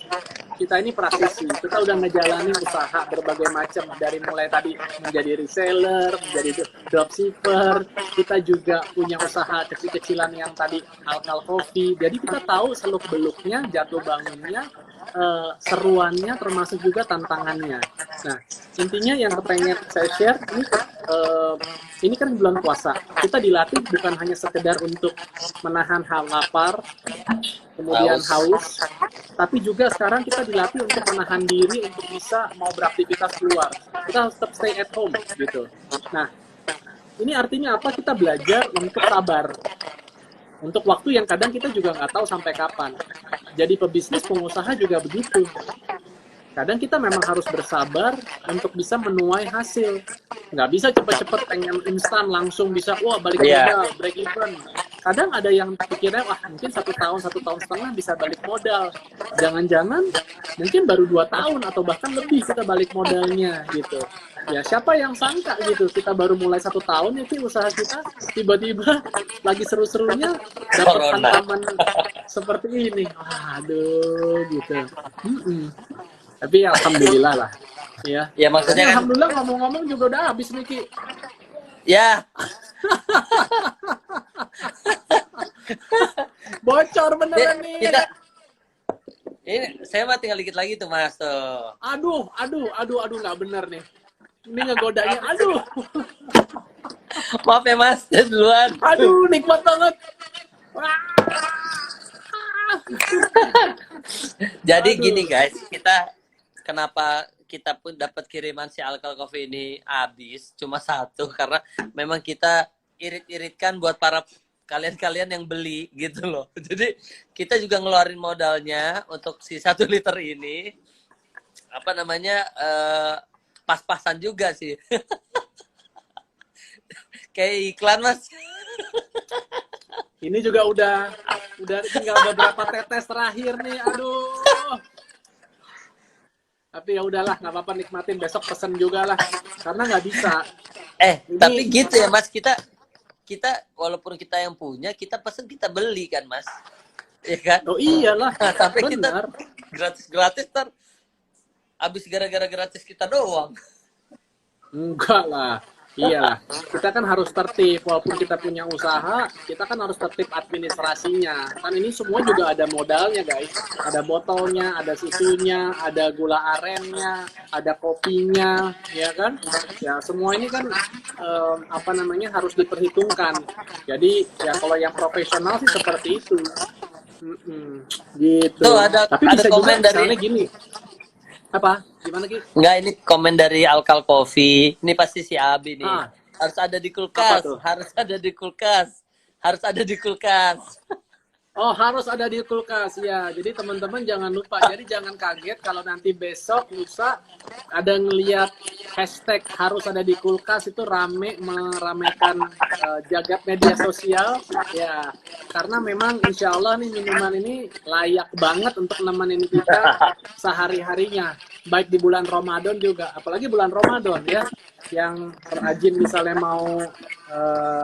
Kita ini praktisi, kita udah ngejalanin usaha berbagai macam, dari mulai tadi menjadi reseller, menjadi dropshipper, kita juga punya usaha kecil-kecilan yang tadi alkal coffee, jadi kita tahu seluk-beluknya, jatuh bangunnya, seruannya, termasuk juga tantangannya. Nah, intinya yang kepengen saya share ini kan bulan puasa, kita dilatih bukan hanya sekedar untuk menahan lapar, kemudian haus, tapi juga sekarang kita dilatih untuk menahan diri untuk bisa mau beraktivitas keluar. Kita harus tetap stay at home gitu. Nah, ini artinya apa? Kita belajar untuk sabar. Untuk waktu yang kadang kita juga nggak tahu sampai kapan. Jadi pebisnis, pengusaha juga begitu. Kadang kita memang harus bersabar untuk bisa menuai hasil. Nggak bisa cepet-cepet pengen instan langsung bisa, wah balik modal, break even. kadang ada yang pikirnya wah mungkin 1 tahun 1,5 tahun bisa balik modal, jangan-jangan mungkin baru 2 tahun atau bahkan lebih kita balik modalnya gitu. Ya siapa yang sangka gitu, kita baru mulai 1 tahun itu usaha kita, tiba-tiba lagi seru-serunya dapat Corona. hantaman seperti ini. Aduh gitu. Tapi alhamdulillah lah ya. Ya Ini maksudnya kan, alhamdulillah ngomong-ngomong juga udah habis nih Ki. ya Bocor beneran nih. kita ini saya mah tinggal dikit lagi tuh Mas tuh. Aduh nggak bener nih. Ini ngegodanya, aduh. Maaf ya Mas, duluan. Aduh, nikmat banget. Wah. Jadi Aduh. gini guys, kenapa kita pun dapat kiriman si Alkal Coffee ini habis cuma satu, karena memang kita irit-iritkan buat para kalian-kalian yang beli gitu loh. Jadi kita juga ngeluarin modalnya untuk si 1 liter ini, apa namanya, pas-pasan juga sih. Kayak iklan Mas. Ini juga udah tinggal beberapa tetes terakhir nih. Aduh. Tapi ya udahlah, nggak apa-apa, nikmatin, besok pesen juga lah. Karena nggak bisa. Tapi gitu ya Mas, kita walaupun kita yang punya, kita pesen, kita beli kan Mas. Iya kan? Oh iyalah. Nah, sampai Benar. kita gratis habis gara-gara gratis kita doang. Enggak lah. Iyalah. Kita kan harus tertib. Walaupun kita punya usaha, kita kan harus tertib administrasinya. Kan ini semua juga ada modalnya, guys. Ada botolnya, ada susunya, ada gula arennya, ada kopinya, ya kan? Ya, semua ini kan harus diperhitungkan. Jadi, ya kalau yang profesional sih seperti itu. Gitu. Tuh ada Tapi bisa komen juga dari, misalnya gini. Apa? Gimana Ki? enggak, ini komen dari Alkal Coffee. Ini pasti si Abi nih. Ah. Harus ada di Apa kulkas, tuh? harus ada di kulkas. Harus ada di kulkas. Oh, harus ada di kulkas ya. Jadi teman-teman jangan lupa. Jadi jangan kaget kalau nanti besok lusa ada ngelihat hashtag harus ada di kulkas, itu rame meramekan jagat media sosial ya. Karena memang insya Allah nih minuman ini layak banget untuk nemenin kita sehari-harinya. Baik di bulan Ramadan juga, apalagi bulan Ramadan ya. Yang rajin misalnya mau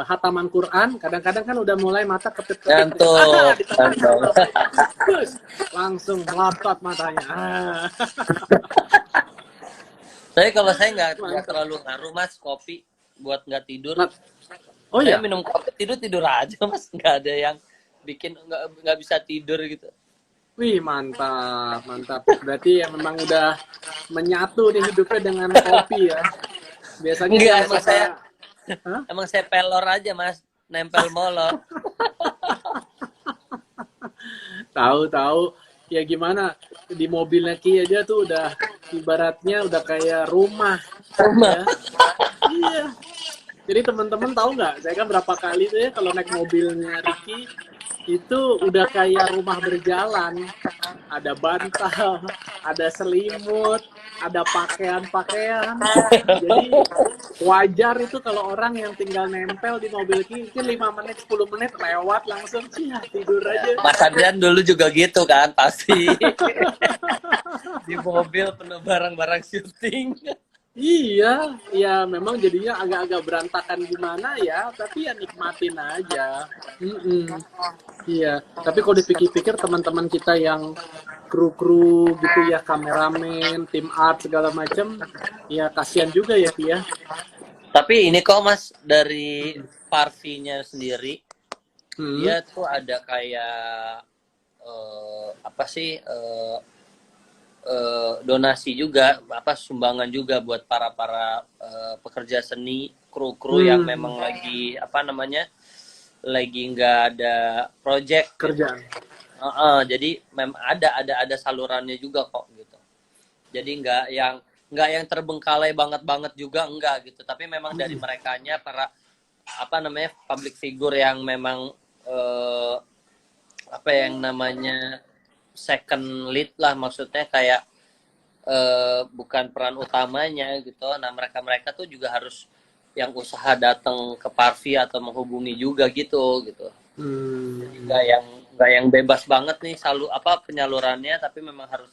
hataman Quran, kadang-kadang kan udah mulai mata ketip-ketip. Ngantuk. Langsung melotot matanya. Tapi kalau saya nggak terlalu ngaruh Mas, kopi buat nggak tidur. Oh Saya ya, minum kopi tidur aja Mas, nggak ada yang bikin nggak bisa tidur gitu. wih mantap. Berarti ya memang udah menyatu nih hidupnya dengan kopi ya. Biasanya Enggak, yang suka, emang saya pelor aja Mas, nempel molor. tahu ya gimana, di mobilnya Ki aja tuh udah ibaratnya udah kayak rumah. Ya. Iya. Jadi teman-teman tahu nggak? Saya kan berapa kali tuh ya kalau naik mobilnya Ricky itu udah kayak rumah berjalan. Ada bantal, ada selimut, ada pakaian-pakaian. Jadi wajar itu kalau orang yang tinggal nempel di mobil Ki, mungkin 5 menit, 10 menit lewat langsung ya, tidur aja. Mas Adrian dulu juga gitu kan, pasti. Di mobil penuh barang-barang syuting. Iya, ya memang jadinya agak-agak berantakan gimana ya, tapi ya nikmatin aja. Iya, tapi kalau dipikir-pikir teman-teman kita yang kru-kru gitu ya, kameramen, tim art segala macam, ya kasihan juga ya Ki ya. Tapi ini kok Mas, dari Parvinya sendiri, Hmm. dia tuh ada kayak donasi juga, sumbangan juga buat para pekerja seni, kru-kru yang memang lagi lagi nggak ada project Kerjaan. gitu. Jadi memang ada salurannya juga kok gitu. Jadi nggak yang terbengkalai banget juga, enggak gitu. Tapi memang dari merekanya para public figure yang memang second lead lah, maksudnya kayak bukan peran utamanya gitu. Nah mereka tuh juga harus yang usaha datang ke Parvi atau menghubungi juga gitu. nggak yang nggak yang bebas banget nih selalu apa penyalurannya, tapi memang harus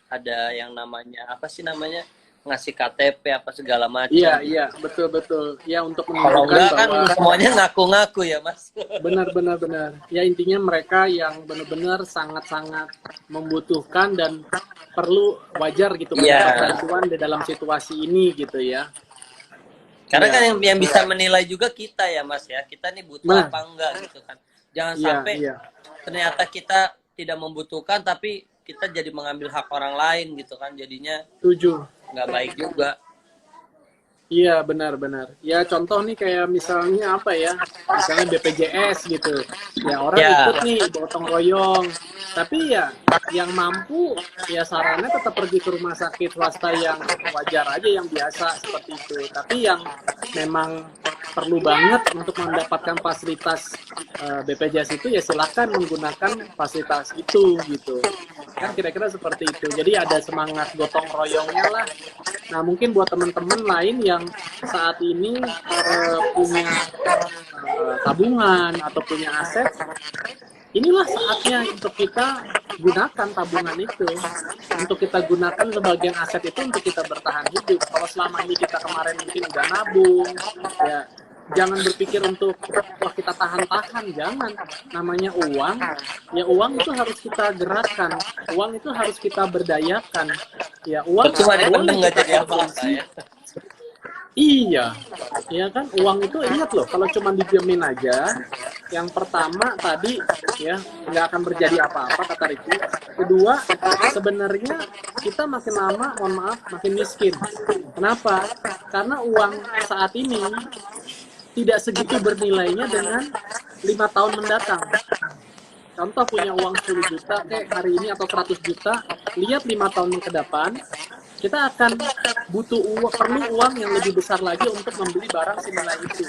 ada yang namanya apa sih namanya ngasih KTP apa segala macam. Iya, betul. Ya untuk Kalau menunjukkan enggak kan bahwa semuanya ngaku-ngaku ya Mas. benar. Ya intinya mereka yang benar-benar sangat-sangat membutuhkan dan perlu wajar gitu mendapat Iya. bantuan di dalam situasi ini gitu ya. Karena Iya, kan yang bisa menilai juga kita ya Mas ya. Kita nih butuh benar. apa enggak gitu kan. Jangan sampai Iya. ternyata kita tidak membutuhkan tapi kita jadi mengambil hak orang lain gitu kan. Jadinya Setuju. nggak baik juga. Iya, benar. Ya contoh nih kayak misalnya apa ya? Misalnya BPJS gitu. Ya orang Ya. ikut nih gotong royong. Tapi ya yang mampu ya sarannya tetap pergi ke rumah sakit swasta yang wajar aja yang biasa seperti itu. Tapi yang memang perlu banget untuk mendapatkan fasilitas BPJS itu ya silakan menggunakan fasilitas itu gitu. Kan kira-kira seperti itu. Jadi ada semangat gotong royongnya lah. Nah, mungkin buat teman-teman lain yang saat ini punya tabungan atau punya aset, inilah saatnya untuk kita gunakan tabungan itu. Untuk kita gunakan sebagian aset itu untuk kita bertahan hidup. Kalau selama ini kita kemarin mungkin udah nabung, ya jangan berpikir untuk wah kita tahan-tahan, jangan. Namanya uang, ya uang itu harus kita gerakkan, uang itu harus kita berdayakan. Ya uang Cuma boleh nggak kita jadi apa-apa konsumsi. ya. Iya, ya kan uang itu ingat loh, kalau cuma dijamin aja, yang pertama tadi ya nggak akan terjadi apa-apa kata Ricky. Kedua, sebenarnya kita makin lama, mohon maaf, makin miskin. Kenapa? Karena uang saat ini tidak segitu bernilainya dengan 5 tahun mendatang. Contoh punya uang 10 juta kayak hari ini atau 100 juta, lihat 5 tahun ke depan, kita akan butuh uang, perlu uang yang lebih besar lagi untuk membeli barang senilai itu.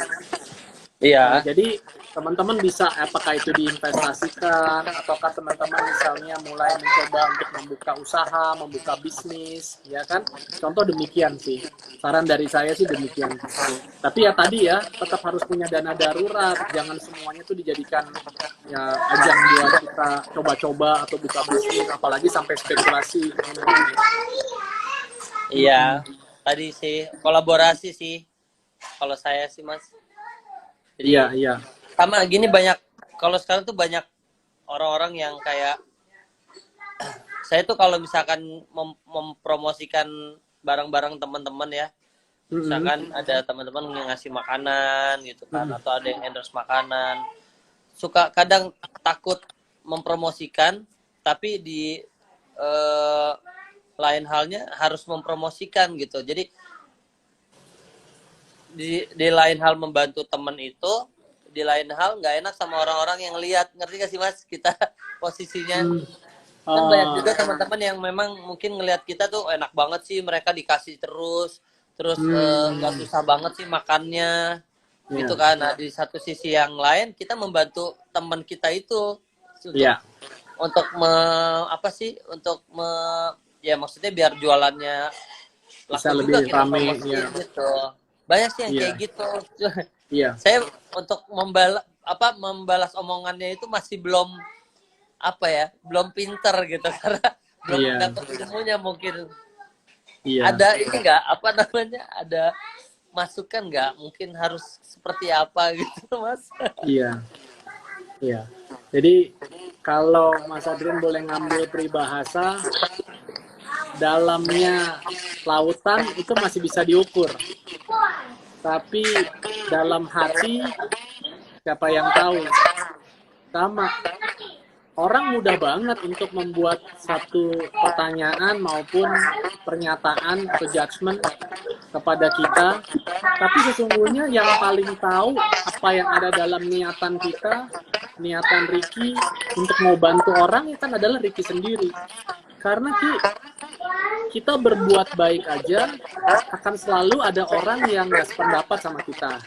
Iya. Jadi teman-teman bisa apakah itu diinvestasikan ataukah teman-teman misalnya mulai mencoba untuk membuka usaha, membuka bisnis, ya kan? Contoh demikian sih. Saran dari saya sih demikian. Tapi ya tadi ya tetap harus punya dana darurat. Jangan semuanya tuh dijadikan ya ajang buat kita coba-coba atau buka bisnis, apalagi sampai spekulasi. Iya. Tadi sih kolaborasi sih. Kalau saya sih Mas. Jadi, Iya. sama gini banyak, kalau sekarang tuh banyak orang-orang yang kayak saya tuh kalau misalkan mempromosikan barang-barang teman-teman ya, misalkan ada teman-teman yang ngasih makanan gitu kan, atau ada yang endorse makanan, suka kadang takut mempromosikan, tapi di lain halnya harus mempromosikan gitu. Jadi di lain hal membantu teman itu, di lain hal nggak enak sama orang-orang yang lihat, ngerti gak sih Mas kita posisinya. Kan banyak juga teman-teman yang memang mungkin ngelihat kita tuh enak banget sih, mereka dikasih terus nggak susah banget sih makannya gitu kan. Nah di satu sisi yang lain kita membantu teman kita itu untuk ya maksudnya biar jualannya laku bisa juga lebih kita rame promosiin gitu. Banyak sih yang kayak gitu. Saya untuk membalas omongannya itu masih belum pinter gitu karena belum dapat ilmunya mungkin. Ada ini nggak ada masukan nggak mungkin harus seperti apa gitu Mas? Iya. Jadi kalau Mas Adrian boleh ngambil peribahasa, dalamnya lautan itu masih bisa diukur, tapi dalam hati siapa yang tahu. Sama, orang mudah banget untuk membuat satu pertanyaan maupun pernyataan atau judgement kepada kita, tapi sesungguhnya yang paling tahu apa yang ada dalam niatan kita, niatan Ricky untuk mau bantu orang, itu kan adalah Ricky sendiri. Karena kita berbuat baik aja akan selalu ada orang yang nggak sependapat sama kita,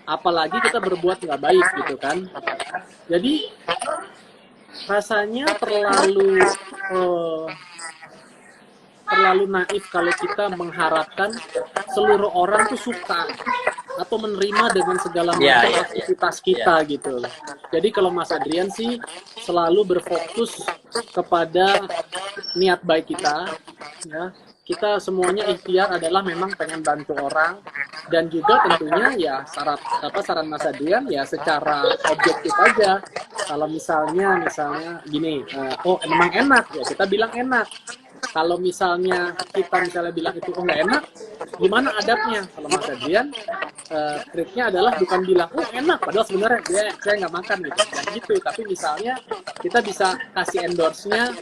apalagi kita berbuat nggak baik gitu kan. Jadi rasanya terlalu naif kalau kita mengharapkan seluruh orang tuh suka atau menerima dengan segala Iya, macam iya, iya. aktivitas kita gitu. Jadi kalau Mas Adrian sih selalu berfokus kepada niat baik kita, ya. Kita semuanya ikhtiar adalah memang pengen bantu orang, dan juga tentunya ya saran Mas Adrian ya secara objektif aja. Kalau misalnya gini, oh memang enak ya kita bilang enak. Kalau misalnya kita bilang itu oh nggak enak, gimana adabnya? Kalau Mas Adrian triknya adalah bukan bilang oh enak, padahal sebenarnya saya nggak makan gitu, dan gitu. Tapi misalnya kita bisa kasih endorse-nya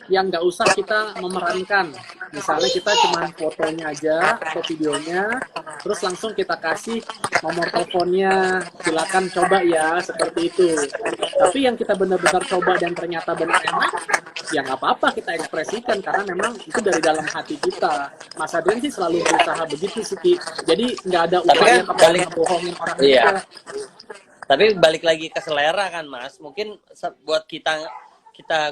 yang nggak usah kita memerankan. Misalnya kita cuma fotonya aja atau videonya, terus langsung kita kasih nomor teleponnya, silakan coba ya, seperti itu. Tapi yang kita benar-benar coba dan ternyata benar enak, ya nggak apa-apa kita ekspresikan karena memang itu dari dalam hati kita. Mas Adrian sih selalu berusaha begitu sih, Ki. Jadi nggak ada upaya Tapi kan bohongin orang iya. juga. Tapi balik lagi ke selera kan, Mas. Mungkin buat kita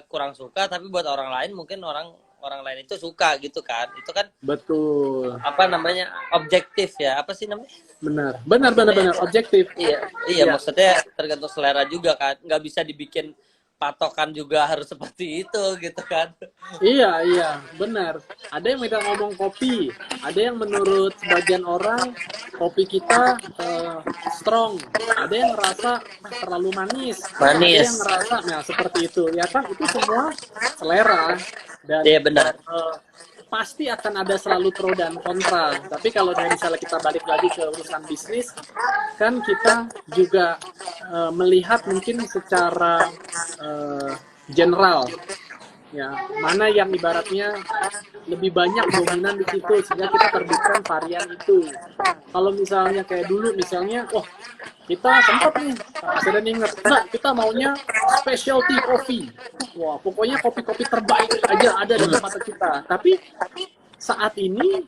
kurang suka, tapi buat orang lain mungkin orang lain itu suka gitu kan. Itu kan Betul. apa namanya? Objektif ya. Apa sih namanya? Benar objektif. Iya, maksudnya tergantung selera juga kan. Nggak bisa dibikin patokan juga harus seperti itu gitu kan. Iya, benar. Ada yang kita ngomong kopi, ada yang menurut sebagian orang kopi kita strong, ada yang ngerasa terlalu manis, ada yang ngerasa, nah seperti itu. Ya kan itu semua selera, dan iya benar. pasti akan ada selalu pro dan kontra. Tapi kalau misalnya kita balik lagi ke urusan bisnis, kan kita juga melihat mungkin secara general, ya mana yang ibaratnya lebih banyak dominan di situ sehingga kita terbitkan varian itu. Kalau misalnya kayak dulu misalnya, kita sempat nih, saya ingat, kita maunya specialty coffee. Wah, pokoknya kopi-kopi terbaik aja ada di tempat kita. Tapi saat ini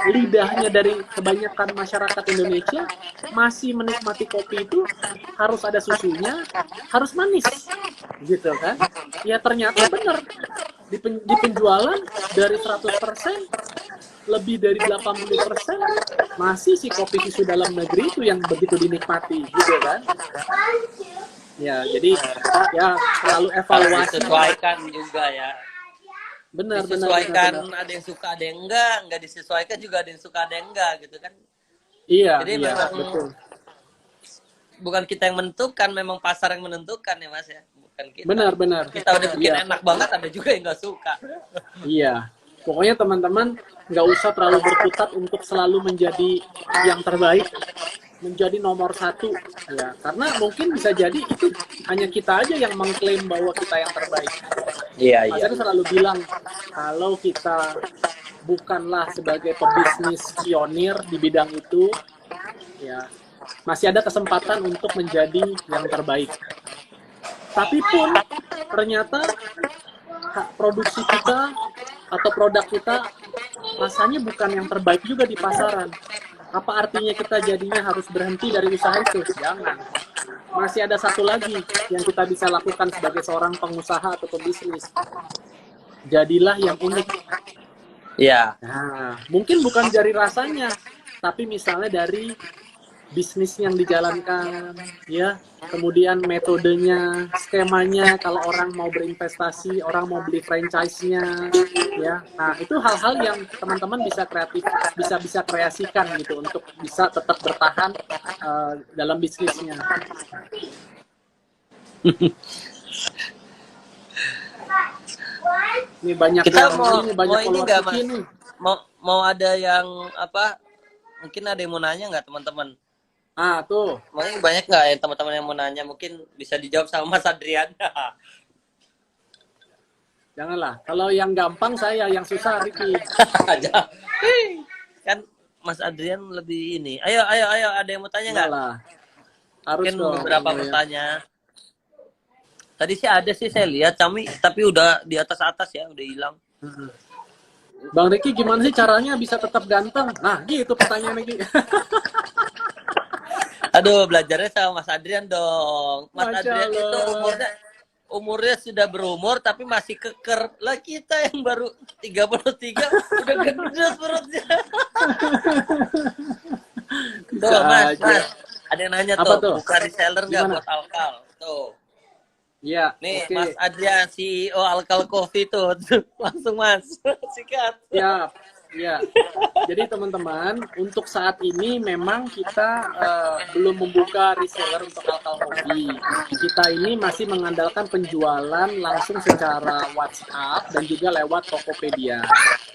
lidahnya dari kebanyakan masyarakat Indonesia masih menikmati kopi itu harus ada susunya, harus manis, gitu kan? Ya ternyata benar di penjualan dari 100%, lebih dari 80% masih si kopi susu dalam negeri itu yang begitu dinikmati, gitu kan? Ya, jadi ya selalu evaluasi. Disesuaikan juga ya. Benar. Ada yang suka, ada yang enggak disesuaikan juga, ada yang suka, ada yang enggak gitu kan. Iya, jadi memang betul. Bukan kita yang menentukan, memang pasar yang menentukan ya Mas ya, bukan kita. Benar. Kita udah bikin enak banget, ada juga yang nggak suka. Iya, pokoknya teman-teman nggak usah terlalu berkutat untuk selalu menjadi yang terbaik, menjadi nomor satu, ya karena mungkin bisa jadi itu hanya kita aja yang mengklaim bahwa kita yang terbaik. Iya. Saya selalu bilang kalau kita bukanlah sebagai pebisnis pionir di bidang itu, ya masih ada kesempatan untuk menjadi yang terbaik. Tapi pun ternyata produksi kita atau produk kita rasanya bukan yang terbaik juga di pasaran. Apa artinya kita jadinya harus berhenti dari usaha itu? Jangan. Masih ada satu lagi yang kita bisa lakukan sebagai seorang pengusaha atau pebisnis. Jadilah yang unik. Iya. Nah, mungkin bukan dari rasanya, tapi misalnya dari bisnis yang dijalankan, ya, kemudian metodenya, skemanya, kalau orang mau berinvestasi, orang mau beli franchise-nya, ya. Nah, itu hal-hal yang teman-teman bisa kreasikan gitu untuk bisa tetap bertahan dalam bisnisnya. Ini banyak kita mau ini nggak Mas? Mau ada yang apa? Mungkin ada yang mau nanya nggak teman-teman? Tuh. Mungkin banyak nggak ya teman-teman yang mau nanya? Mungkin bisa dijawab sama Mas Adrian. Janganlah. Kalau yang gampang saya, yang susah Ricky. Kan Mas Adrian lebih ini. Ayo. Ada yang mau tanya nggak? Mungkin beberapa pertanyaan. Tadi sih ada sih saya lihat, tapi udah di atas ya, udah hilang. Bang Ricky, gimana sih caranya bisa tetap ganteng? Nah, gitu pertanyaan Ricky. Aduh, belajarnya sama Mas Adrian dong. Mas Masya Adrian Allah. itu umurnya sudah berumur tapi masih keker. Lah kita yang baru 33 udah gendut perutnya. Bisa Tuh, Mas, aja. ada yang nanya Apa tuh, tuh? buka reseller nggak Gimana? buat Alkal? Tuh, Iya, nih oke. Mas Adrian, CEO Alkal Coffee tuh, langsung Mas, sikat. Siap. Ya. Jadi teman-teman, untuk saat ini memang kita belum membuka reseller untuk Alkal Coffee. Kita ini masih mengandalkan penjualan langsung secara WhatsApp dan juga lewat Tokopedia.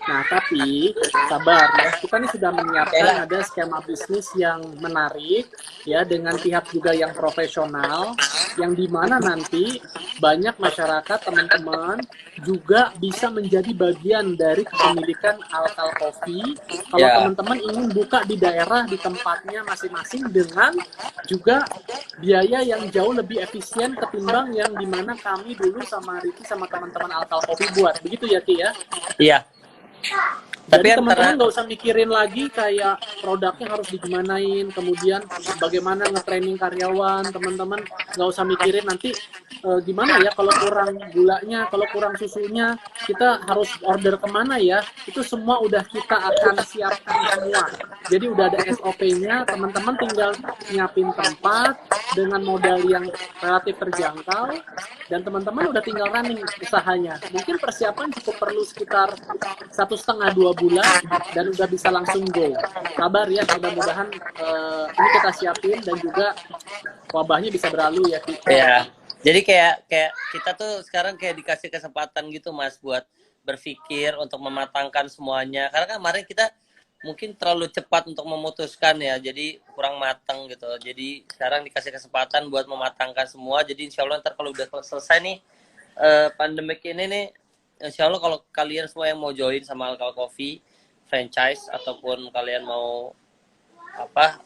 Nah, tapi sabar ya, kita ini sudah menyiapkan ada skema bisnis yang menarik ya dengan pihak juga yang profesional, yang dimana nanti banyak masyarakat teman-teman juga bisa menjadi bagian dari kepemilikan Alkal Coffee kalau Ya, teman-teman ingin buka di daerah di tempatnya masing-masing dengan juga biaya yang jauh lebih efisien ketimbang yang dimana kami dulu sama Ricky sama teman-teman Alkal Coffee buat. Begitu ya Ki ya? iya. Tapi Jadi antara teman-teman nggak usah mikirin lagi kayak produknya harus digimanain, kemudian bagaimana nge-training karyawan, teman-teman nggak usah mikirin nanti gimana ya kalau kurang gulanya, kalau kurang susunya, kita harus order kemana ya, itu semua udah kita akan siapkan semua. Jadi udah ada SOP-nya, teman-teman tinggal nyiapin tempat dengan modal yang relatif terjangkau, dan teman-teman udah tinggal running usahanya. Mungkin persiapan cukup perlu sekitar 1,5-2 bulan dan udah bisa langsung go. Kabar ya, mudah-mudahan ini kita siapin dan juga wabahnya bisa berlalu ya. ya. Jadi kayak kayak kita tuh sekarang kayak dikasih kesempatan gitu Mas buat berpikir untuk mematangkan semuanya. Karena kan kemarin kita mungkin terlalu cepat untuk memutuskan ya, jadi kurang matang gitu. Jadi sekarang dikasih kesempatan buat mematangkan semua. Jadi insya Allah ntar kalau udah selesai nih pandemik ini nih, insya Allah kalau kalian semua yang mau join sama Alkal Coffee franchise ataupun kalian mau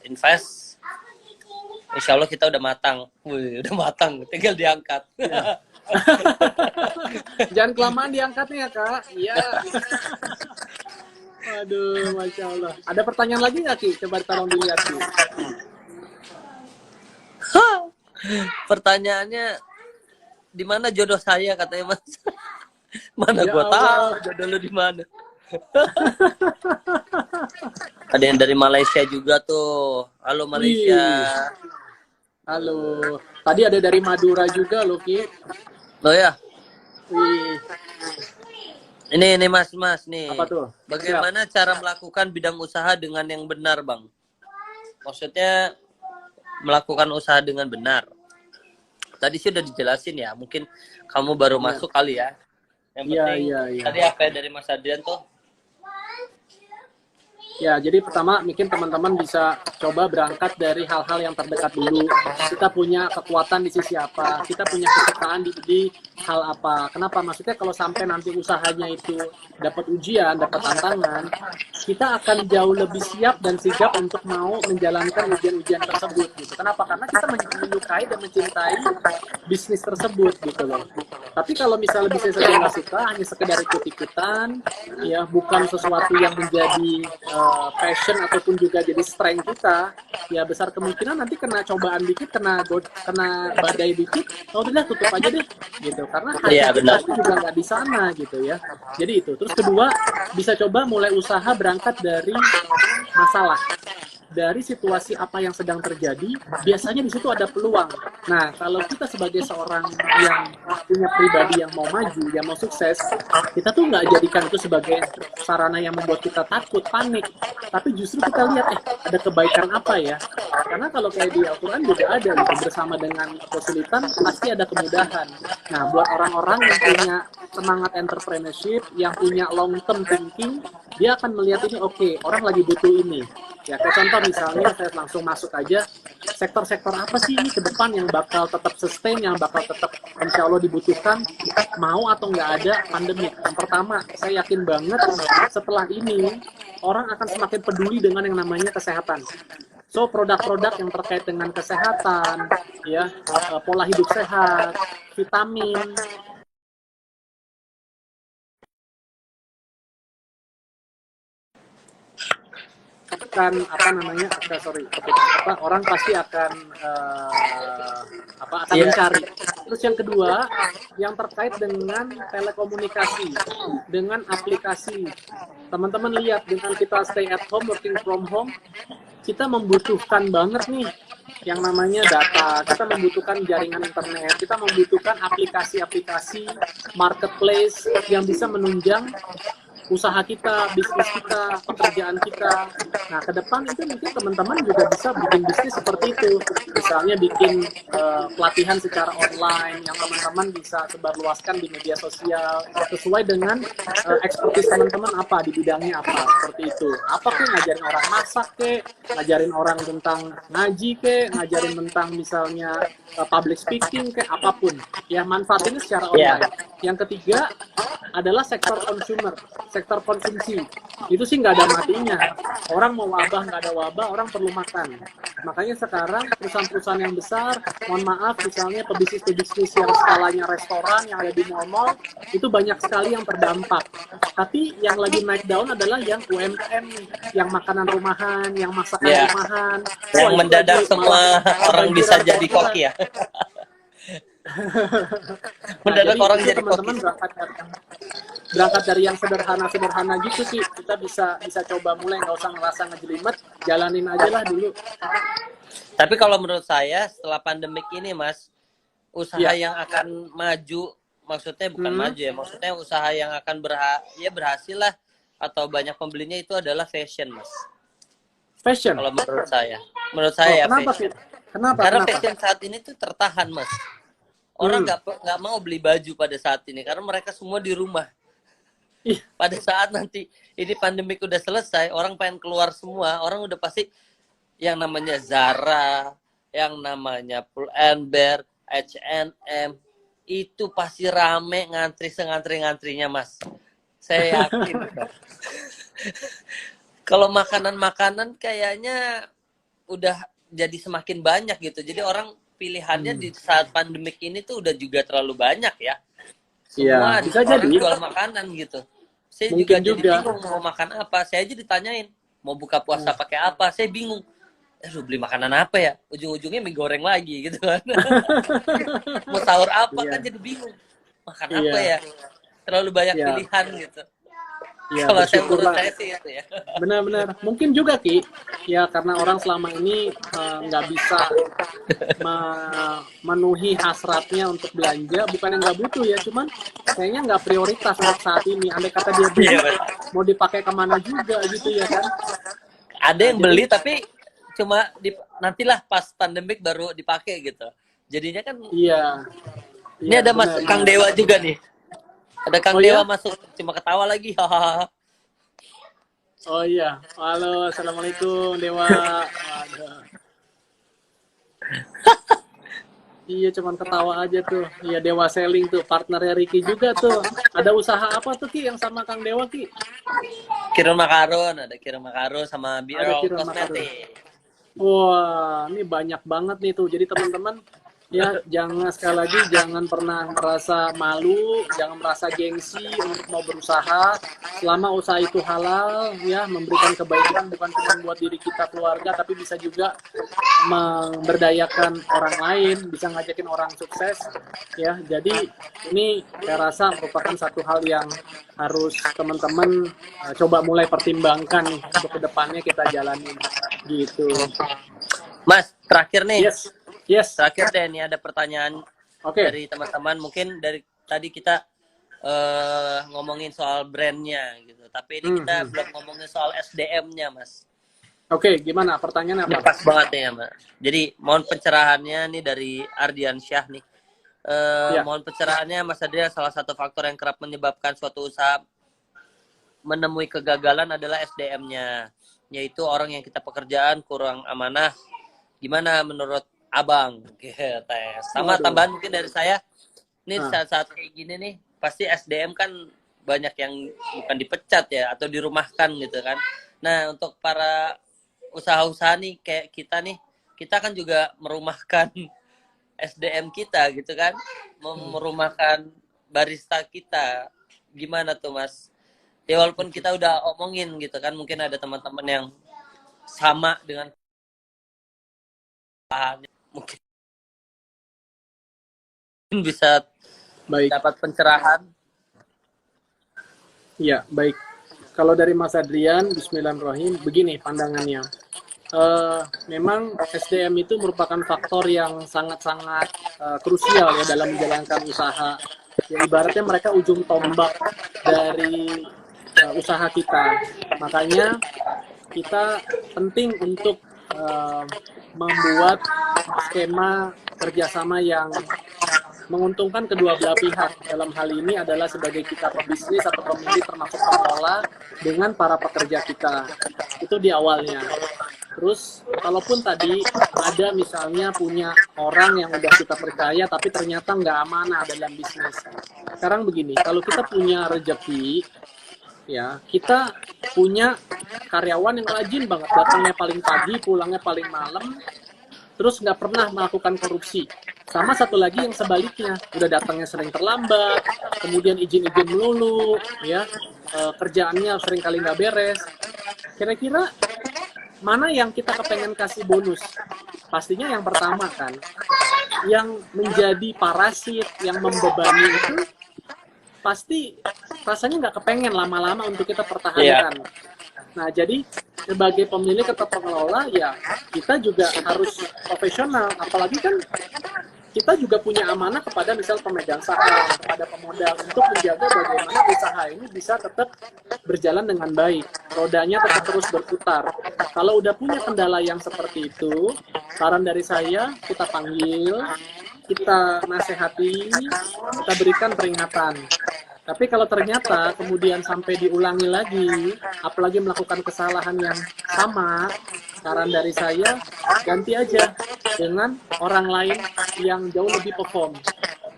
invest, insya Allah kita udah matang. Wih, udah matang, tinggal diangkat. Ya. Jangan kelamaan diangkatnya ya Kak. Iya. Aduh, Masya Allah. Ada pertanyaan lagi nggak Ki? Coba tolong dilihat Ki. Pertanyaannya, di mana jodoh saya katanya Mas? Mana Ya gua tahu Allah. jodoh lu di mana. Ada yang dari Malaysia juga tuh. Halo Malaysia. Wih. Halo. Tadi ada dari Madura juga loh Ki. Oh ya, Wih. ini Mas nih. Apa tuh? Bagaimana cara melakukan bidang usaha dengan yang benar, Bang? Maksudnya melakukan usaha dengan benar. Tadi sih udah dijelasin ya. Mungkin kamu baru masuk kali ya. Yang penting tadi apa ya dari Mas Adrian tuh? Ya, jadi pertama mungkin teman-teman bisa coba berangkat dari hal-hal yang terdekat dulu. Kita punya kekuatan di sisi apa, kita punya kesukaan di hal apa. Kenapa? Maksudnya kalau sampai nanti usahanya itu dapat ujian, dapat tantangan, kita akan jauh lebih siap dan sigap untuk mau menjalankan ujian-ujian tersebut. Gitu. Kenapa? Karena kita menyukai dan mencintai bisnis tersebut gitu loh. Tapi kalau misalnya bisnis saja nggak suka, hanya sekedar ikut-ikutan, ya bukan sesuatu yang menjadi passion ataupun juga jadi strength kita, ya besar kemungkinan nanti kena cobaan dikit, kena badai dikit, udah tutup aja deh, gitu. Karena hati kita juga nggak di sana gitu ya. Jadi itu. Terus kedua, bisa coba mulai usaha berangkat dari masalah. Dari situasi apa yang sedang terjadi, biasanya di situ ada peluang. Nah, kalau kita sebagai seorang yang punya pribadi yang mau maju, yang mau sukses, kita tuh nggak jadikan itu sebagai sarana yang membuat kita takut, panik. Tapi justru kita lihat, ada kebaikan apa ya? Karena kalau kayak di Al-Quran juga ada, gitu, bersama dengan kesulitan, pasti ada kemudahan. Nah, buat orang-orang yang punya semangat entrepreneurship, yang punya long-term thinking, dia akan melihat ini, oke, orang lagi butuh ini. Ya, kayak contoh misalnya saya langsung masuk aja, sektor-sektor apa sih ini ke depan yang bakal tetap sustain, yang bakal tetap insya Allah dibutuhkan, mau atau nggak ada pandemi. Yang pertama, saya yakin banget setelah ini orang akan semakin peduli dengan yang namanya kesehatan. So, produk-produk yang terkait dengan kesehatan, ya, pola hidup sehat, vitamin, akan orang pasti akan mencari. Terus yang kedua, yang terkait dengan telekomunikasi, dengan aplikasi. Teman-teman lihat dengan kita stay at home, working from home, kita membutuhkan banget nih yang namanya data, kita membutuhkan jaringan internet, kita membutuhkan aplikasi-aplikasi marketplace yang bisa menunjang usaha kita, bisnis kita, pekerjaan kita. Nah, ke depan itu mungkin teman-teman juga bisa bikin bisnis seperti itu. Misalnya bikin pelatihan secara online yang teman-teman bisa sebarluaskan di media sosial sesuai dengan ekspertis teman-teman apa, di bidangnya apa, seperti itu. Apa kek, ngajarin orang masak kek, ngajarin orang tentang ngaji kek, ngajarin tentang misalnya public speaking kek, apapun. Ya, manfaatinnya secara online. Yang ketiga adalah sektor consumer, sektor konsumsi. Itu sih nggak ada matinya. Orang mau wabah, nggak ada wabah, orang perlu makan. Makanya sekarang perusahaan-perusahaan yang besar, mohon maaf, misalnya pebisnis-pebisnis yang skalanya restoran, yang ada di mall-mall, itu banyak sekali yang terdampak. Tapi yang lagi naik daun adalah yang UMKM, yang makanan rumahan, yang masakan rumahan. Yang mendadak semua orang bisa jadi koki ya. Mendadak orang jadi teman-teman berangkat dari yang sederhana gitu sih, kita bisa coba mulai, nggak usah ngerasa ngejelimet, jalanin aja lah dulu. Tapi kalau menurut saya setelah pandemik ini Mas, usaha yang akan maju, maksudnya bukan maju ya, maksudnya usaha yang akan berhasil lah atau banyak pembelinya itu adalah fashion Mas. Fashion? Kalau menurut saya kenapa fashion. Kenapa? Karena fashion saat ini tuh tertahan Mas. Orang nggak mau beli baju pada saat ini karena mereka semua di rumah. Pada saat nanti ini pandemik udah selesai, orang pengen keluar semua, orang udah pasti yang namanya Zara, yang namanya Pull and Bear, H&M, itu pasti rame ngantri sengantri-ngantrinya Mas. Saya yakin. Kalau makanan-makanan kayaknya udah jadi semakin banyak gitu. Jadi orang pilihannya di saat pandemik ini tuh udah juga terlalu banyak ya. Semua bisa jadi jual makanan gitu. Saya mungkin juga jadi bingung mau makan apa. Saya aja ditanyain mau buka puasa pakai apa. Saya bingung. Lu beli makanan apa ya? Ujung-ujungnya mie goreng lagi gitu kan. Mau sahur apa kan jadi bingung. Makan apa ya? Terlalu banyak pilihan gitu. Ya, bersyukurlah. Ya. Benar-benar. Mungkin juga Ki, ya karena orang selama ini nggak bisa memenuhi hasratnya untuk belanja, bukan yang nggak butuh ya, cuman kayaknya nggak prioritas untuk saat ini. Andai kata dia beli, mau dipakai kemana juga gitu ya kan? Ada yang beli tapi cuma nantilah pas pandemik baru dipakai gitu. Jadinya kan. Iya. Ini ada Mas Kang Dewa juga nih. Ada Kang Dewa masuk, cuma ketawa lagi. Oh iya, halo, assalamualaikum Dewa. Iya, cuman ketawa aja tuh. Iya, Dewa Selling tuh, partnernya Ricky juga tuh. Ada usaha apa tuh Ki yang sama Kang Dewa Ki? Kirim makaron, ada kirim makaron sama Biro Kosmetik. Wah, ini banyak banget nih tuh. Jadi teman-teman, ya jangan, sekali lagi jangan pernah merasa malu, jangan merasa gengsi untuk mau berusaha. Selama usaha itu halal, ya memberikan kebaikan bukan cuma buat diri kita, keluarga, tapi bisa juga memberdayakan orang lain, bisa ngajakin orang sukses, ya. Jadi ini saya rasa merupakan satu hal yang harus teman-teman coba mulai pertimbangkan nih untuk kedepannya kita jalanin gitu. Mas, terakhir nih. Yes. Terakhir deh, nih ada pertanyaan dari teman-teman. Mungkin dari tadi kita ngomongin soal brandnya gitu, tapi ini kita belum ngomongin soal SDM-nya, Mas. Oke, gimana pertanyaannya apa? Pas banget nih ya, Mas. Jadi mohon pencerahannya nih dari Ardian Syah nih. Mohon pencerahannya, Mas Adrian, salah satu faktor yang kerap menyebabkan suatu usaha menemui kegagalan adalah SDM-nya, yaitu orang yang kita pekerjaan kurang amanah. Gimana menurut Abang? Sama tambahan mungkin dari saya, ini saat-saat kayak gini nih, pasti SDM kan banyak yang bukan dipecat ya, atau dirumahkan gitu kan. Nah, untuk para usaha-usaha nih kayak kita nih, kita kan juga merumahkan SDM kita gitu kan, merumahkan barista kita. Gimana tuh Mas? Ya walaupun kita udah omongin gitu kan, mungkin ada teman-teman yang sama dengan mungkin bisa dapat pencerahan. Iya, baik. Kalau dari Mas Adrian, bismillahirrahmanirrahim, begini pandangannya. memang SDM itu merupakan faktor yang sangat-sangat krusial ya dalam menjalankan usaha. Ya, ibaratnya mereka ujung tombak dari usaha kita. Makanya kita penting untuk membuat skema kerjasama yang menguntungkan kedua belah pihak. Dalam hal ini adalah sebagai kita pebisnis atau pemilik termasuk pengelola dengan para pekerja kita. Itu di awalnya. Terus, kalaupun tadi ada misalnya punya orang yang udah kita percaya tapi ternyata nggak amanah dalam bisnis. Sekarang begini, kalau kita punya rezeki, ya kita punya karyawan yang rajin banget, datangnya paling pagi, pulangnya paling malam, terus nggak pernah melakukan korupsi. Sama satu lagi yang sebaliknya, udah datangnya sering terlambat, kemudian izin-izin melulu, ya kerjaannya sering kali nggak beres. Kira-kira mana yang kita kepengen kasih bonus? Pastinya yang pertama kan, yang menjadi parasit, yang membebani itu pasti rasanya nggak kepengen lama-lama untuk kita pertahankan. Nah, jadi sebagai pemilik atau pengelola ya kita juga harus profesional. Apalagi kan kita juga punya amanah kepada misal pemegang saham, kepada pemodal untuk menjaga bagaimana usaha ini bisa tetap berjalan dengan baik. Rodanya tetap terus berputar. Kalau udah punya kendala yang seperti itu, saran dari saya kita panggil, kita nasihati, kita berikan peringatan. Tapi kalau ternyata kemudian sampai diulangi lagi, apalagi melakukan kesalahan yang sama, saran dari saya ganti aja dengan orang lain yang jauh lebih perform.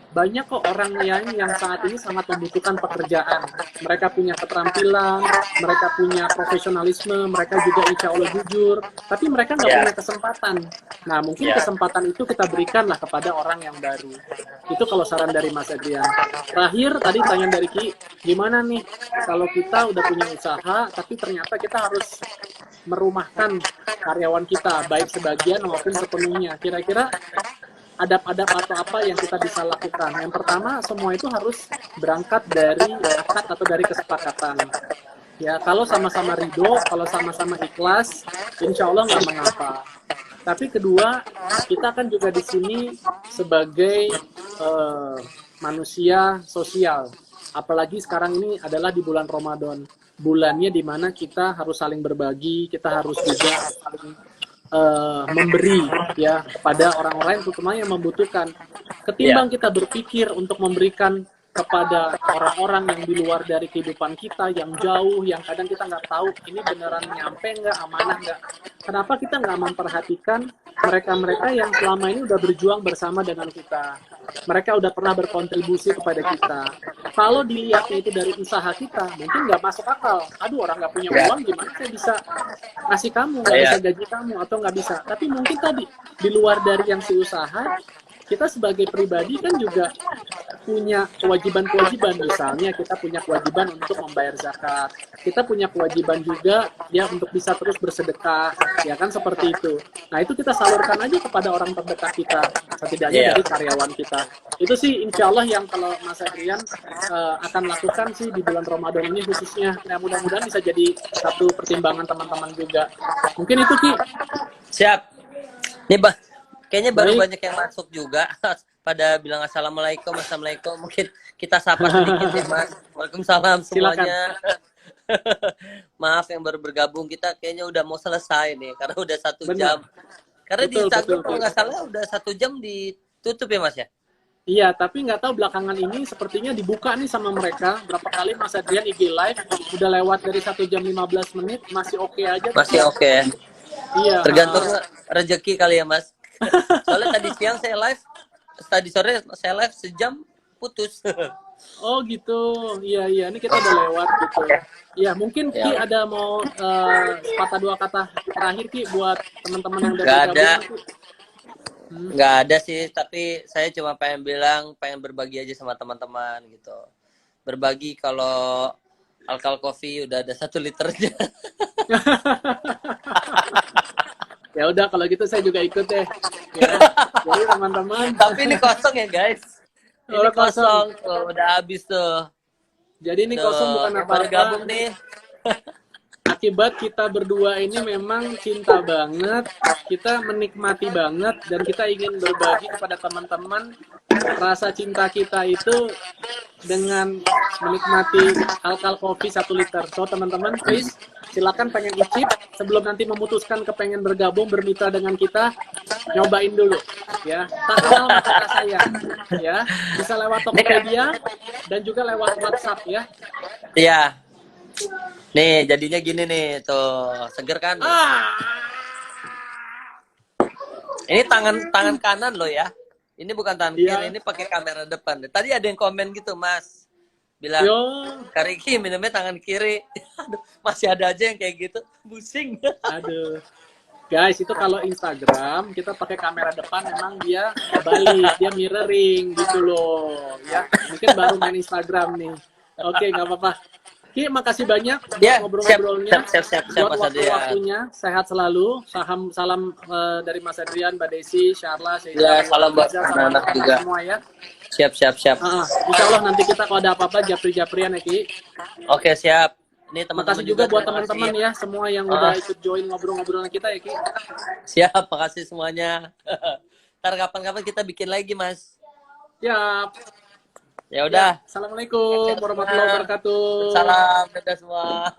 Banyak kok orang lain yang saat ini sangat membutuhkan pekerjaan. Mereka punya keterampilan, mereka punya profesionalisme, mereka juga insya Allah jujur, tapi mereka nggak punya kesempatan. Nah, mungkin kesempatan itu kita berikanlah kepada orang yang baru. Itu kalau saran dari Mas Adrian. Terakhir, tadi tanya dari Ki, gimana nih kalau kita udah punya usaha, tapi ternyata kita harus merumahkan karyawan kita, baik sebagian maupun sepenuhnya. Kira-kira adab-adab atau apa yang kita bisa lakukan? Yang pertama, semua itu harus berangkat dari akad atau dari kesepakatan. Ya, kalau sama-sama ridho, kalau sama-sama ikhlas, insya Allah nggak mengapa. Tapi kedua, kita kan juga di sini sebagai manusia sosial. Apalagi sekarang ini adalah di bulan Ramadan. Bulannya di mana kita harus saling berbagi, kita harus juga saling memberi ya kepada orang-orang terutama yang membutuhkan. Ketimbang kita berpikir untuk memberikan kepada orang-orang yang di luar dari kehidupan kita, yang jauh, yang kadang kita nggak tahu ini beneran nyampe nggak, amanah nggak. Kenapa kita nggak memperhatikan mereka-mereka yang selama ini udah berjuang bersama dengan kita. Mereka udah pernah berkontribusi kepada kita. Kalau dilihatnya itu dari usaha kita, mungkin nggak masuk akal. Aduh, orang nggak punya uang, gimana saya bisa ngasih kamu, nggak bisa gaji kamu, atau nggak bisa. Tapi mungkin tadi, di luar dari yang si usaha, kita sebagai pribadi kan juga punya kewajiban-kewajiban. Misalnya kita punya kewajiban untuk membayar zakat, kita punya kewajiban juga ya untuk bisa terus bersedekah, ya kan seperti itu. Nah itu kita salurkan aja kepada orang terdekat kita, setidaknya dari karyawan kita. Itu sih insya Allah yang kalau Mas Adrian akan lakukan sih di bulan Ramadan ini khususnya. Nah mudah-mudahan bisa jadi satu pertimbangan teman-teman juga. Mungkin itu Ki. Siap. Nih kayaknya baru banyak yang masuk juga pada bilang assalamualaikum. Mungkin kita sapa sedikit ya Mas. Waalaikumsalam semuanya. Maaf yang baru bergabung, kita kayaknya udah mau selesai nih karena udah 1 jam. Karena di Instagram kalau nggak salah udah 1 jam ditutup ya Mas ya. Iya, tapi nggak tahu belakangan ini sepertinya dibuka nih sama mereka. Berapa kali Mas Adrian IG live udah lewat dari 1 jam 15 menit masih oke aja. Masih oke. Iya. Tergantung rezeki kali ya Mas. Soalnya tadi siang saya live, tadi sore saya live sejam putus. Oh gitu, iya. Ini kita udah lewat gitu. Ya mungkin Ki ada mau sepatah 2 kata terakhir Ki buat teman-teman yang udah bergabung. Nggak ada sih, tapi saya cuma pengen berbagi aja sama teman-teman gitu. Berbagi kalau Alkal Coffee udah ada 1 liternya. Ya udah kalau gitu saya juga ikut deh. Ya. Jadi teman-teman. Tapi ini kosong ya guys. Ini kosong tuh, udah habis tuh. Jadi ini kosong bukan apa-apa. Gabung nih. Akibat kita berdua ini memang cinta banget, kita menikmati banget, dan kita ingin berbagi kepada teman-teman rasa cinta kita itu dengan menikmati alkal kopi 1 liter. So teman-teman, please silakan pengen icip sebelum nanti memutuskan kepengen bergabung bermitra dengan kita, nyobain dulu ya. Tak kenal maka tak sayang ya. Bisa lewat Tokopedia dan juga lewat WhatsApp ya. Iya. Nih, jadinya gini nih, tuh. Seger kan? Ini tangan kanan loh ya. Ini bukan tangan kiri, ini pakai kamera depan. Tadi ada yang komen gitu, Mas. Bilang, Kak Riki minumnya tangan kiri. Aduh, masih ada aja yang kayak gitu. Pusing. Aduh. Guys, itu kalau Instagram kita pakai kamera depan memang dia kebalik, dia mirroring gitu loh. Ya, mungkin baru main Instagram nih. Oke, nggak apa-apa. Ki, makasih banyak buat ngobrol-ngobrolnya, buat waktu-waktunya. Sehat selalu. Salam dari Mas Adrian, Mbak Desi, Syarla, ya, salam buat anak-anak juga. Semua ya. Siap. Insya Allah nanti kita kalau ada apa-apa japri-japrian ya, Ki. Oke, siap. Ini teman-teman juga buat teman-teman ya, semua yang udah ikut join ngobrol-ngobrolan kita ya, Ki. Siap, makasih semuanya. Ntar kapan-kapan kita bikin lagi, Mas. Siap. Ya udah. Assalamualaikum warahmatullahi wabarakatuh. Salam, dadah semua.